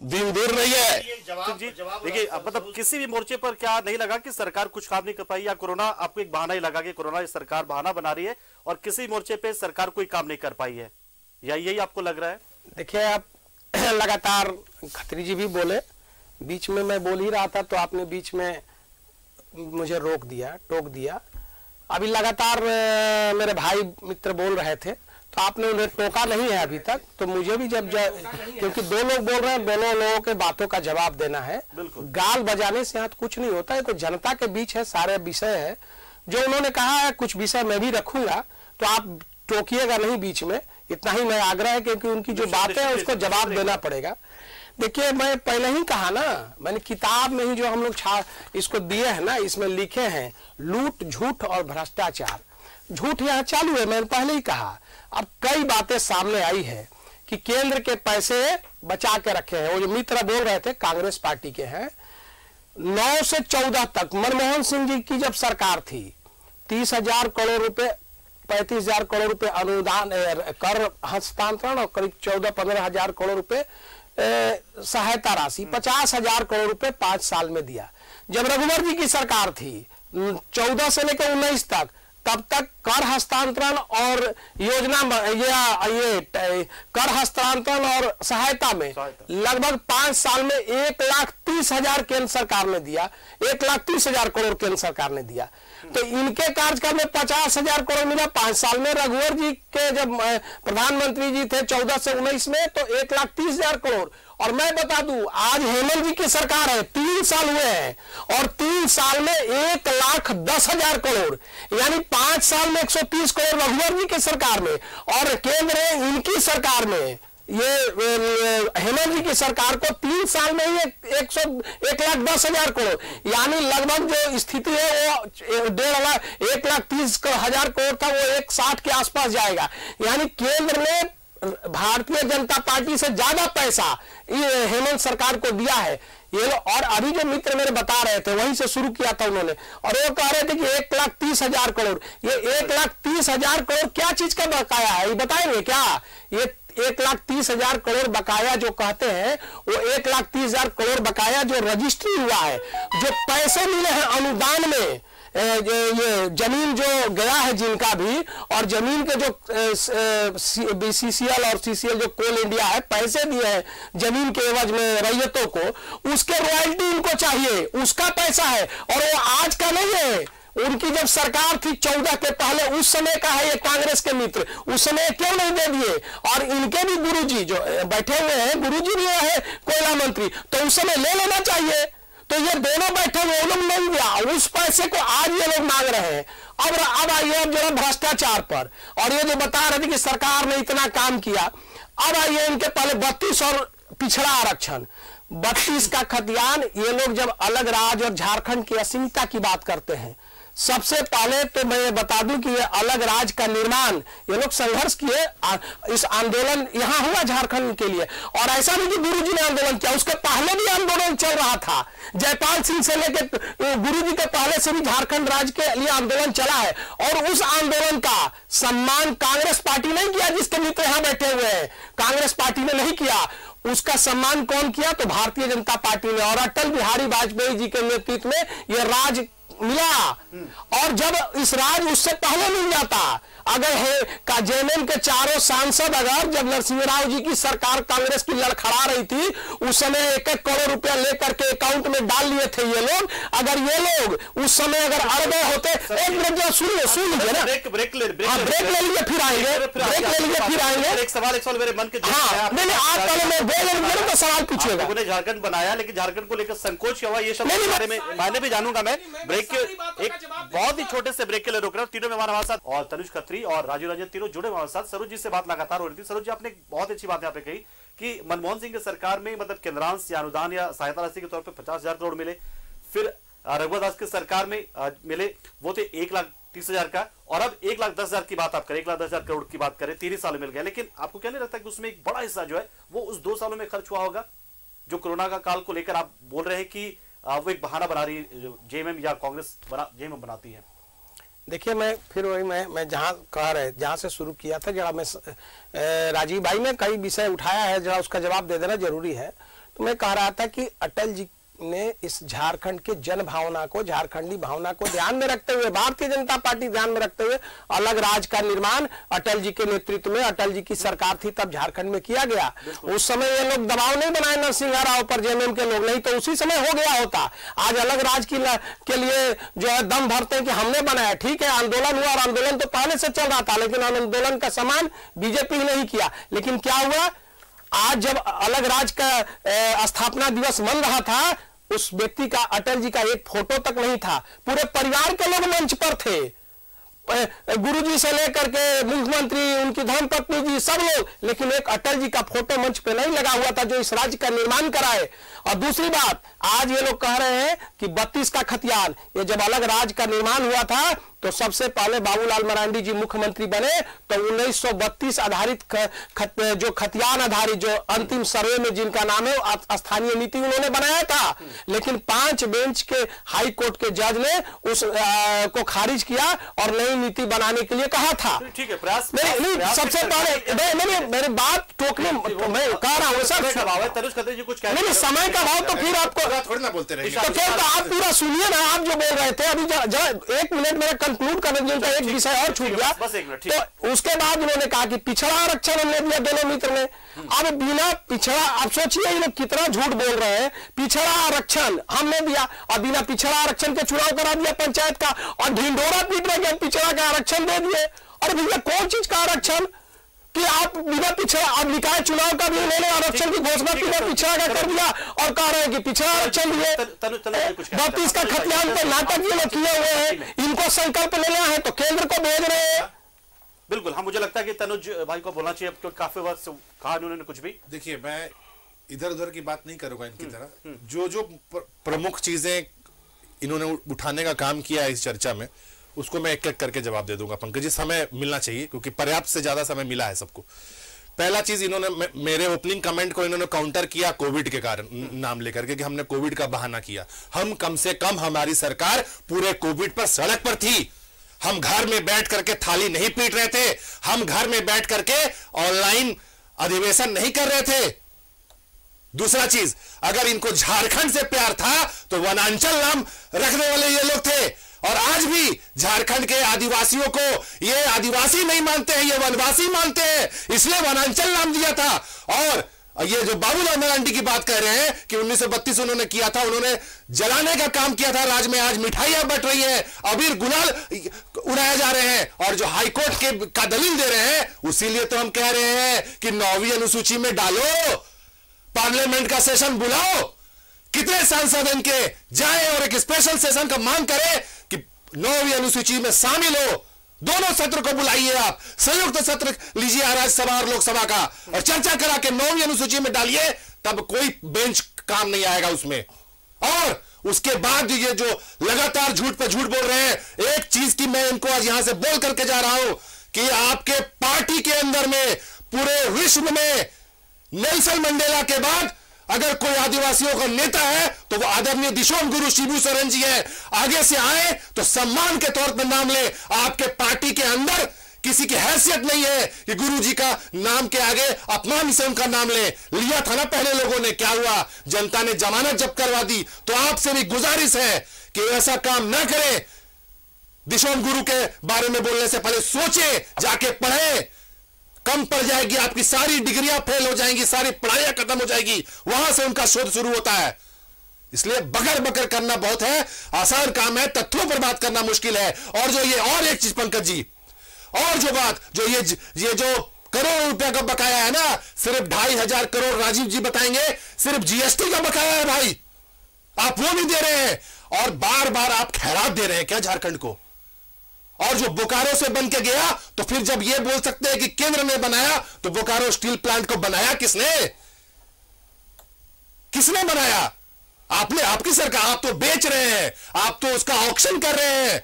दिन दूर नहीं है। देखिए, मतलब किसी भी मोर्चे पर क्या नहीं लगा कि सरकार कुछ काम नहीं कर पाई, या कोरोना आपको एक बहाना ही लगा कि कोरोना सरकार बहाना बना रही है और किसी मोर्चे पे सरकार कोई काम नहीं कर पाई है, या यही आपको लग रहा है? देखिए, आप लगातार खत्री जी भी बोले, बीच में मैं बोल ही रहा था तो आपने बीच में मुझे रोक दिया, टोक दिया। अभी लगातार मेरे भाई मित्र बोल रहे थे तो आपने उन्हें टोका नहीं है अभी तक। तो मुझे भी क्योंकि 2 लोग बोल रहे हैं, दोनों लोगों के बातों का जवाब देना है। गाल बजाने से यहाँ कुछ नहीं होता है, तो जनता के बीच है, सारे विषय है। जो उन्होंने कहा है कुछ विषय मैं भी रखूंगा, तो आप टोकिएगा नहीं बीच में, इतना ही मैं आग्रह है, क्योंकि उनकी जो बातें है उसको जवाब देना पड़ेगा। देखिए, मैं पहले ही कहा ना, मैंने किताब में ही जो हम लोग इसको दिए हैं ना, इसमें लिखे हैं लूट, झूठ और भ्रष्टाचार। झूठ यहाँ चालू है, मैंने पहले ही कहा। अब कई बातें सामने आई है कि केंद्र के पैसे बचा के रखे हैं। वो जो मित्र बोल रहे थे कांग्रेस पार्टी के हैं, 9 से 14 तक मनमोहन सिंह जी की जब सरकार थी 30,000 करोड़ रुपए 35,000 करोड़ रुपए अनुदान कर हस्तांतरण और करीब 14-15 हजार करोड़ रुपए सहायता राशि 50,000 करोड़ रुपए 5 साल में दिया। जब रघुवर जी की सरकार थी 14 से लेकर 19 तक, तब तक कर हस्तांतरण और योजना ये कर हस्तांतरण और सहायता में लगभग 5 साल में 1,30,000 केंद्र सरकार ने दिया, 1,30,000 करोड़ केंद्र सरकार ने दिया। तो इनके कार्यकाल में 50,000 करोड़ मिला 5 साल में। रघुवर जी के जब प्रधानमंत्री जी थे 14 से 19 में तो 1,30,000 करोड़। और मैं बता दूं आज हेमंत जी की सरकार है, 3 साल हुए हैं और 3 साल में 1,10,000 करोड़, यानी 5 साल में 130 करोड़ रघुवर जी की सरकार में, और केंद्र इनकी सरकार में ये हेमंत जी की सरकार को 3 साल में ही 1,10,000 करोड़, यानी लगभग जो स्थिति है वो 1,30,000 करोड़ था, वो 1,60 के आसपास जाएगा। यानी केंद्र ने भारतीय जनता पार्टी से ज्यादा पैसा हेमंत सरकार को दिया है ये लोग। और अभी जो मित्र मेरे बता रहे थे वहीं से शुरू किया था उन्होंने, और वो कह रहे थे कि 1,30,000 करोड़, ये 1,30,000 करोड़ क्या चीज का बकाया है ये बताएंगे क्या? ये 1,30,000 करोड़ बकाया जो कहते हैं वो 1,30,000 करोड़ बकाया जो रजिस्ट्री हुआ है, जो पैसे मिले हैं अनुदान में, ये जमीन जो गया है जिनका भी, और जमीन के जो बीसीसीएल और सीसीएल जो कोल इंडिया है पैसे दिए हैं जमीन के एवज में रैयतों को, उसके रॉयल्टी इनको चाहिए, उसका पैसा है। और वो आज का नहीं है, उनकी जब सरकार थी 14 के पहले उस समय का है ये कांग्रेस के मित्र, उस समय क्यों नहीं दे दिए? और इनके भी गुरुजी जो बैठे हुए हैं, गुरुजी भी है कोयला मंत्री, तो उस समय ले लेना चाहिए। तो ये दोनों बैठे हुए लोग नहीं दिया, उस पैसे को आज ये लोग मांग रहे हैं। अब आइए अब जो भ्रष्टाचार पर, और ये जो बता रहे थे कि सरकार ने इतना काम किया, अब आइए इनके पहले 32 और पिछड़ा आरक्षण 32 का खतियान। ये लोग जब अलग राज्य और झारखंड की अस्मिता की बात करते हैं, सबसे पहले तो मैं ये बता दूं कि ये अलग राज्य का निर्माण ये लोग संघर्ष किए, इस आंदोलन यहां हुआ झारखंड के लिए। और ऐसा नहीं कि गुरुजी ने आंदोलन किया, उसके पहले भी आंदोलन चल रहा था। जयपाल सिंह से लेकर गुरुजी के पहले से भी झारखंड राज्य के लिए आंदोलन चला है, और उस आंदोलन का सम्मान कांग्रेस पार्टी नहीं किया, जिसके मित्र यहां बैठे हुए हैं, कांग्रेस पार्टी ने नहीं किया। उसका सम्मान कौन किया? तो भारतीय जनता पार्टी ने, और अटल बिहारी वाजपेयी जी के नेतृत्व में यह राज मिला। और जब इस राज उससे पहले मिल जाता, अगर है का जेएमएम के चारों सांसद अगर जब नरसिंह राव जी की सरकार कांग्रेस की लड़खड़ा रही थी, उस समय 1-1 करोड़ रुपया लेकर के अकाउंट में डाल लिए थे ये लोग, अगर ये लोग उस समय अगर अड़े होते, एक मिनट सुन लीजिए ना, ब्रेक ले लीजिए फिर आएंगे, एक सवाल मेरे मन के आप पहले मैं बोल तो सवाल पूछिएगा। उन्होंने झारखंड बनाया, लेकिन झारखंड को लेकर संकोच हुआ, ये शब्द के बारे में मैंने भी जानूंगा। मैं ब्रेक के एक बहुत ही छोटे से ब्रेक के लिए रोक रहा हूं। तीनों मेहमान हमारे साथ, और तनुज खत्री और राजीव रंजन तीनों जुड़े हमारे साथ। सरोज जी से बात लगातार हो रही थी। सरोज जी, आपने बहुत अच्छी बात यहाँ पे कही कि मनमोहन सिंह की सरकार में मतलब केंद्रांश या अनुदान या सहायता राशि के तौर पे 50,000 करोड़ मिले। फिर रघुवर दास की सरकार में मिले वो थे 1,30,000 का, और अब 1,10,000 की बात आप करें, 1,10,000 करोड़ की बात करें, 3 साल मिल गया। लेकिन आपको क्या नहीं लगता कि उसमें एक बड़ा हिस्सा जो है वो उस 2 सालों में खर्च हुआ होगा? जो कोरोना का काल को लेकर आप बोल रहे हैं कि वो एक बहाना बना रही जेएमएम या कांग्रेस जेएमएम बनाती है। देखिए, मैं फिर वही मैं जहां से शुरू किया था, जरा मैं राजीव भाई ने कई विषय उठाया है, जरा उसका जवाब दे देना जरूरी है। तो मैं कह रहा था कि अटल जी ने इस झारखंड के जन भावना को, झारखंडी भावना को ध्यान में रखते हुए, भारतीय जनता पार्टी ध्यान में रखते हुए अलग राज्य का निर्माण अटल जी के नेतृत्व में, अटल जी की सरकार थी तब झारखंड में किया गया। उस समय ये लोग दबाव नहीं बनाए नरसिंह राव पर जेएमएम के लोग, नहीं तो उसी समय हो गया होता। आज अलग राज्य के लिए जो है दम भरते हैं कि हमने बनाया। ठीक है, आंदोलन हुआ, और आंदोलन तो पहले से चल रहा था, लेकिन आंदोलन का सम्मान बीजेपी ने नहीं किया। लेकिन क्या हुआ, आज जब अलग राज्य का स्थापना दिवस मन रहा था, उस व्यक्ति का, अटल जी का एक फोटो तक नहीं था, पूरे परिवार के लोग मंच पर थे। गुरुजी से लेकर के मुख्यमंत्री, उनकी धर्मपत्नी जी, सब लोग, लेकिन एक अटल जी का फोटो मंच पे नहीं लगा हुआ था जो इस राज्य का निर्माण कराए। और दूसरी बात, आज ये लोग कह रहे हैं कि 32 का खतियान, ये जब अलग राज्य का निर्माण हुआ था तो सबसे पहले बाबूलाल मरांडी जी मुख्यमंत्री बने तो 1932 आधारित जो खतियान आधारित जो अंतिम सर्वे में जिनका नाम है स्थानीय नीति उन्होंने बनाया था, लेकिन 5 बेंच के हाई कोर्ट के जज ने उस को खारिज किया और नई नीति बनाने के लिए कहा था। ठीक है, प्रयास सबसे पहले मेरी बात टोकने मैं कह रहा हूँ सर, तनुज खत्री जी कुछ नहीं, समय का भाव तो फिर आपको थोड़ी ना बोलते रहे, तो आप पूरा सुनिए ना, आप जो बोल रहे थे अभी 1 मिनट मेरा कंक्लूड करने जिनका एक विषय और छूट गया। तो उसके बाद उन्होंने कहा कि पिछड़ा आरक्षण हमने दिया दोनों मित्र ने। अब बिना पिछड़ा, आप सोचिए ये लोग कितना झूठ बोल रहे हैं, पिछड़ा आरक्षण हमने दिया और बिना पिछड़ा आरक्षण के चुनाव करा दिया पंचायत का, और ढिंडोरा पीट रहे कि पिछड़ा का आरक्षण दे दिए। अरे भैया कौन चीज का आरक्षण कि आप बिना पिछड़ा, अब निकाय चुनाव का भी उन्होंने आरक्षण की घोषणा की, पिछड़ा का कर दिया और कह रहे हैं कि पिछड़ा आरक्षण दिए। 32 का खतियान पे नाटक ये लोग किए हुए हैं, इनको संकल्प लेना है तो केंद्र को भेज रहे हैं। बिल्कुल, हाँ, मुझे लगता है कि तनुज भाई को बोलना चाहिए क्योंकि काफी बार कहा उन्होंने कुछ भी। देखिए, मैं इधर उधर की बात नहीं करूंगा इनकी तरह, जो प्रमुख चीजें इन्होंने उठाने का काम किया है इस चर्चा में, उसको मैं एक एक करके जवाब दे दूंगा। पंकज जी, समय मिलना चाहिए क्योंकि पर्याप्त से ज्यादा समय मिला है सबको। पहला चीज, इन्होंने मेरे ओपनिंग कमेंट को इन्होंने काउंटर किया कोविड के कारण नाम लेकर के कि हमने कोविड का बहाना किया। हम कम से कम, हमारी सरकार पूरे कोविड पर सड़क पर थी, हम घर में बैठ करके थाली नहीं पीट रहे थे, हम घर में बैठ करके ऑनलाइन अधिवेशन नहीं कर रहे थे। दूसरा चीज, अगर इनको झारखंड से प्यार था तो वनांचल नाम रखने वाले ये लोग थे, और आज भी झारखंड के आदिवासियों को ये आदिवासी नहीं मानते हैं, ये वनवासी मानते हैं, इसलिए वनांचल नाम दिया था। और ये जो बाबूलाल मरांडी की बात कह रहे हैं कि 1932 उन्होंने किया था, उन्होंने जलाने का काम किया था राज्य में, आज मिठाइयां बट रही है, अबीर गुलाल उड़ाए जा रहे हैं, और जो हाईकोर्ट के का दलील दे रहे हैं, उसीलिए तो हम कह रहे हैं कि 9वीं अनुसूची में डालो, पार्लियामेंट का सेशन बुलाओ, कितने सांसद इनके जाए और एक स्पेशल सेशन का मांग करें कि 9वीं अनुसूची में शामिल हो। दोनों सत्र को बुलाइए, आप संयुक्त सत्र लीजिए राज्यसभा और लोकसभा का, और चर्चा करा के 9वीं अनुसूची में डालिए, तब कोई बेंच काम नहीं आएगा उसमें। और उसके बाद ये जो लगातार झूठ पे झूठ बोल रहे हैं, एक चीज की मैं इनको आज यहां से बोल करके जा रहा हूं कि आपके पार्टी के अंदर में पूरे विश्व में नेल्सन मंडेला के बाद अगर कोई आदिवासियों का नेता है तो वो आदरणीय दिशोम गुरु शिबू सोरेन जी है। आगे से आए तो सम्मान के तौर पर नाम ले। आपके पार्टी के अंदर किसी की हैसियत नहीं है कि गुरु जी का नाम के आगे अपमान से उनका नाम ले लिया था ना पहले लोगों ने, क्या हुआ, जनता ने जमानत जब्त करवा दी। तो आपसे भी गुजारिश है कि ऐसा काम ना करें। दिशोम गुरु के बारे में बोलने से पहले सोचे, जाके पढ़े, कम पड़ जाएगी आपकी सारी डिग्रियां फेल हो जाएंगी, सारी पढ़ाइयां खत्म हो जाएगी, वहां से उनका शोध शुरू होता है। इसलिए बकर बकर करना बहुत है, आसान काम है, तथ्यों पर बात करना मुश्किल है। और जो ये और एक चीज पंकज जी, और जो बात जो ये जो करोड़ रुपया का बकाया है ना, सिर्फ 2,500 करोड़ राजीव जी बताएंगे, सिर्फ जीएसटी का बकाया है भाई, आप वो नहीं दे रहे हैं। और बार बार आप खैरात दे रहे हैं क्या झारखंड को? और जो बोकारो से बन के गया, तो फिर जब ये बोल सकते हैं कि केंद्र ने बनाया, तो बोकारो स्टील प्लांट को बनाया किसने? किसने बनाया? आपने, आपकी सरकार। आप तो बेच रहे हैं, आप तो उसका ऑक्शन कर रहे हैं।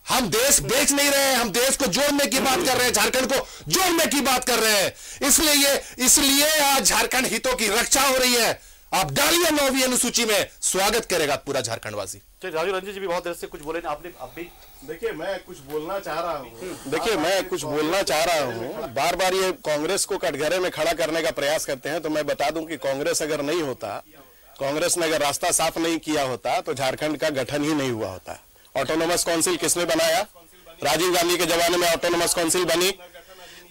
हम देश बेच नहीं रहे हैं, हम देश को जोड़ने की बात कर रहे हैं, झारखंड को जोड़ने की बात कर रहे हैं। इसलिए आज झारखंड हितों की रक्षा हो रही है। आप डालिए 9वीं अनुसूची में, स्वागत करेगा पूरा झारखंड वासी। राजीव रंजन जी भी बहुत देर से कुछ बोले, आपने अभी देखिए मैं कुछ बोलना चाह रहा हूँ। बार बार ये कांग्रेस को कटघरे में खड़ा करने का प्रयास करते हैं, तो मैं बता दूं कि कांग्रेस अगर नहीं होता, कांग्रेस ने अगर रास्ता साफ नहीं किया होता, तो झारखंड का गठन ही नहीं हुआ होता। ऑटोनोमस काउंसिल किसने बनाया? राजीव गांधी के जमाने में ऑटोनोमस काउंसिल बनी।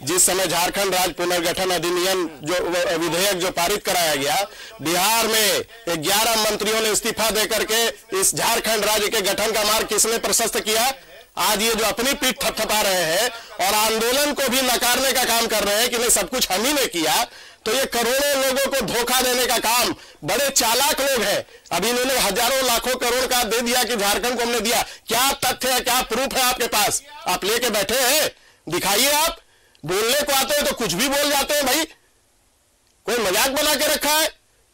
जिस समय झारखंड राज्य पुनर्गठन अधिनियम जो विधेयक जो पारित कराया गया, बिहार में 11 मंत्रियों ने इस्तीफा देकर के इस झारखंड राज्य के गठन का मार्ग किसने प्रशस्त किया? आज ये जो अपनी पीठ थपथपा रहे हैं और आंदोलन को भी नकारने का काम कर रहे हैं कि नहीं सब कुछ हम ही ने किया, तो ये करोड़ों लोगों को धोखा देने का काम बड़े चालाक लोग हैं। अभी इन्होंने हजारों लाखों करोड़ का दे दिया कि झारखंड को हमने दिया। क्या तथ्य है, क्या प्रूफ है आपके पास? आप लेके बैठे हैं, दिखाइए। आप बोलने को आते हैं तो कुछ भी बोल जाते हैं भाई, कोई मजाक बना के रखा है।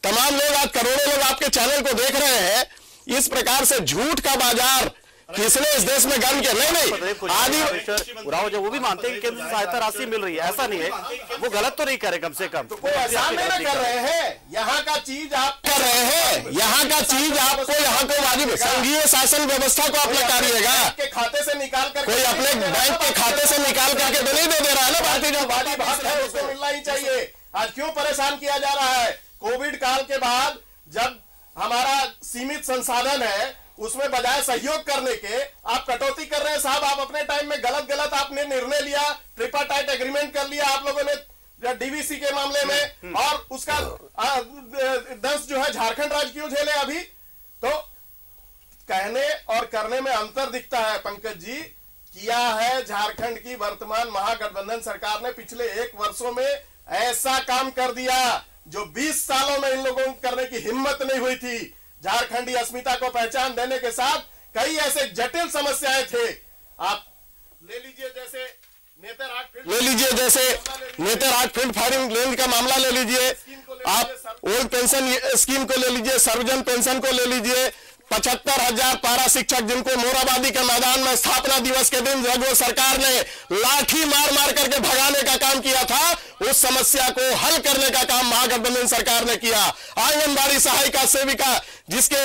तमाम लोग, आज करोड़ों लोग आपके चैनल को देख रहे हैं। इस प्रकार से झूठ का बाजार किसने इस देश में गर्म किया? नहीं आदि उराव जब वो भी मानते हैं कि केंद्र से सहायता राशि मिल रही है, ऐसा नहीं है, वो गलत तो नहीं कर रहे, कम से कम कोई एहसान नहीं कर रहे हैं। यहाँ का चीज आप कर रहे हैं, यहाँ का चीज आपको, यहाँ को वाजिब संघीय शासन व्यवस्था को आप नकारिएगा। के खाते से निकाल कर कोई अपने बैंक के खाते से निकाल करके तो नहीं दे रहा है ना। भारतीय जनता पार्टी हक है, उसको मिलना ही चाहिए। आज क्यों परेशान किया जा रहा है? कोविड काल के बाद जब हमारा सीमित संसाधन है, उसमें बजाय सहयोग करने के आप कटौती कर रहे हैं। साहब, आप अपने टाइम में गलत आपने निर्णय लिया, ट्रिपार्टाइट एग्रीमेंट कर लिया आप लोगों ने डीवीसी के मामले में, और उसका 10 जो है झारखंड राज्य क्यों झेले अभी? तो कहने और करने में अंतर दिखता है। पंकज जी, किया है झारखंड की वर्तमान महागठबंधन सरकार ने पिछले 1 वर्षों में ऐसा काम कर दिया जो 20 सालों में इन लोगों को करने की हिम्मत नहीं हुई थी। झारखंडी अस्मिता को पहचान देने के साथ कई ऐसे जटिल समस्याएं थे। आप ले लीजिए जैसे नेतरहाट फील्ड फायरिंग रेंज का मामला ले लीजिए, आप ओल्ड पेंशन स्कीम को ले लीजिए, सर्वजन पेंशन को ले लीजिए। 75,000 पारा शिक्षक जिनको मोराबादी के मैदान में स्थापना दिवस के दिन जब वो सरकार ने लाठी मार करके भगाने का काम किया था, उस समस्या को हल करने का काम महागठबंधन सरकार ने किया। आंगनबाड़ी सहायिका सेविका जिसके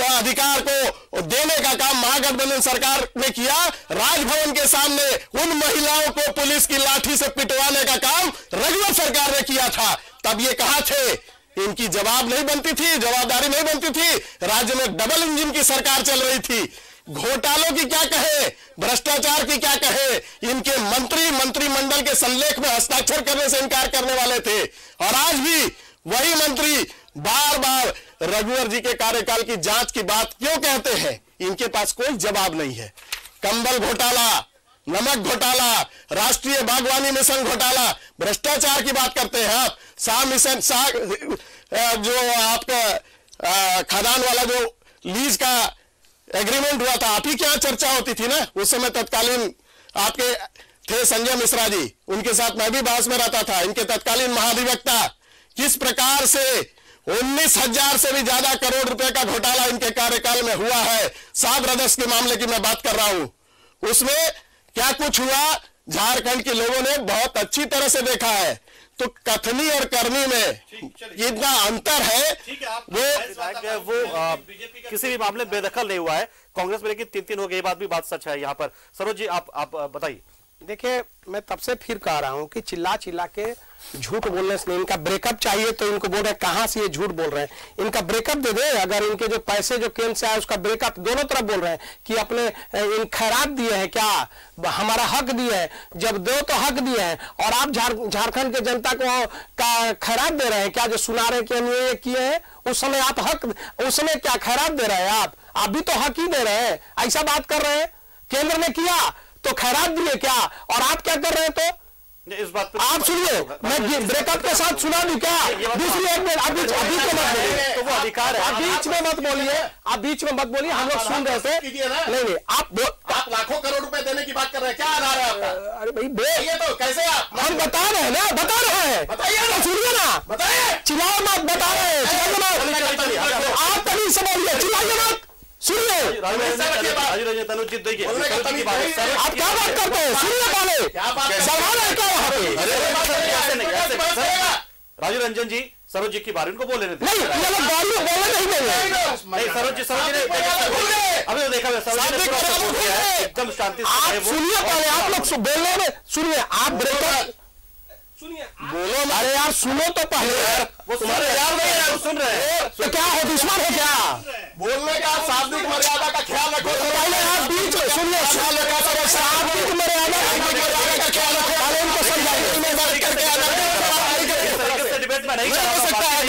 अधिकार को देने का काम महागठबंधन सरकार ने किया। राजभवन के सामने उन महिलाओं को पुलिस की लाठी से पिटवाने का काम रघुवर सरकार ने किया था। तब ये कहा थे, इनकी जवाब नहीं बनती थी, जवाबदारी नहीं बनती थी। राज्य में डबल इंजन की सरकार चल रही थी। घोटालों की क्या कहे, भ्रष्टाचार की क्या कहे, इनके मंत्रिमंडल के संलेख में हस्ताक्षर करने से इनकार करने वाले थे। और आज भी वही मंत्री बार रघुवर जी के कार्यकाल की जांच की बात क्यों कहते हैं? इनके पास कोई जवाब नहीं है। कंबल घोटाला, नमक घोटाला, राष्ट्रीय बागवानी मिशन घोटाला, भ्रष्टाचार की बात करते हैं आप। मिशन जो आपका खदान वाला जो लीज का एग्रीमेंट हुआ था, आप ही क्या चर्चा होती थी ना उस समय। तत्कालीन आपके थे संजय मिश्रा जी, उनके साथ मैं भी बहस में रहता था। इनके तत्कालीन महाधिवक्ता, किस प्रकार से 19,000 से भी ज्यादा करोड़ रुपए का घोटाला इनके कार्यकाल में हुआ है। 7 ब्रदर्स के मामले की मैं बात कर रहा हूं। उसमें क्या कुछ हुआ, झारखंड के लोगों ने बहुत अच्छी तरह से देखा है। तो कथनी और करनी में इतना अंतर है। वो किसी भी मामले में बेदखल नहीं हुआ है कांग्रेस में, लेकिन 3 हो गई, बात भी बात सच है। यहाँ पर सरोज जी आप बताइए। देखिए, मैं तब से फिर कह रहा हूं कि चिल्ला के झूठ बोलने से नहीं, इनका ब्रेकअप चाहिए तो इनको बोल रहे हैं कहां से ये झूठ बोल रहे हैं। इनका ब्रेकअप दे दे। अगर इनके जो पैसे जो केंद्र से आए उसका ब्रेकअप, दोनों तरफ बोल रहे हैं कि अपने इन खैरात दिए हैं, क्या हमारा हक दिए है, जब दो तो हक दिए हैं। और आप झारखंड के जनता को का खैरात दे रहे हैं क्या? जो सुना रहे कि हम ये किए हैं, उस समय आप हक, उस समय क्या खैरात दे रहे हैं? आप भी तो हक ही दे रहे हैं। ऐसा बात कर रहे हैं, केंद्र ने किया तो खैरात दिए क्या, और आप क्या कर रहे हैं? तो इस बात पे आप सुनिए, मैं ब्रेकअप के साथ सुना दूं क्या? दूसरी एक मिनट, अभी बीच में मत बोलिए, तो वो अधिकार है। आप बीच में मत बोलिए, आप बीच में मत बोलिए, हम लोग सुन रहे थे। नहीं, आप लाखों करोड़ रुपए देने की बात कर रहे हैं, क्या आधार है आपका? अरे भाई बोलिए तो, कैसे आप? हम बता रहे हैं ना, बता रहे हैं, बताइए ना, सुनिए ना, बताइए। चिल्लाओ मत, बता रहे हैं, चिल्लाइए मत, आप तभी से बोलिए, चिल्लाइए मत। सुनिए, आप क्या बात करते हैं? सुनिए पहले, सवाल है क्या वहाँ पे? राजू रंजन जी, सरोज जी की बारी उनको बोले नहीं, ये लोग बारी बोले नहीं देंगे। सरोज जी ने अभी तो देखा एकदम शांति से। आप सुनिए पहले, आप लोग बोलने में सुनिए, आप ब्रेकअप सुनिए, बोलो। अरे यार सुनो तो पहले, वो तुम्हारे यार नहीं है, वो सुन रहे हैं। तो क्या हो, दुश्मन हो क्या? बोलने का शाब्दिक मर्यादा का ख्याल रखो। पहले आप बीच में सुनिए, शाब्दिक मर्यादा का ख्याल रखो, पहले इनको समझाइए। डिबेट में नहीं कर सकता है,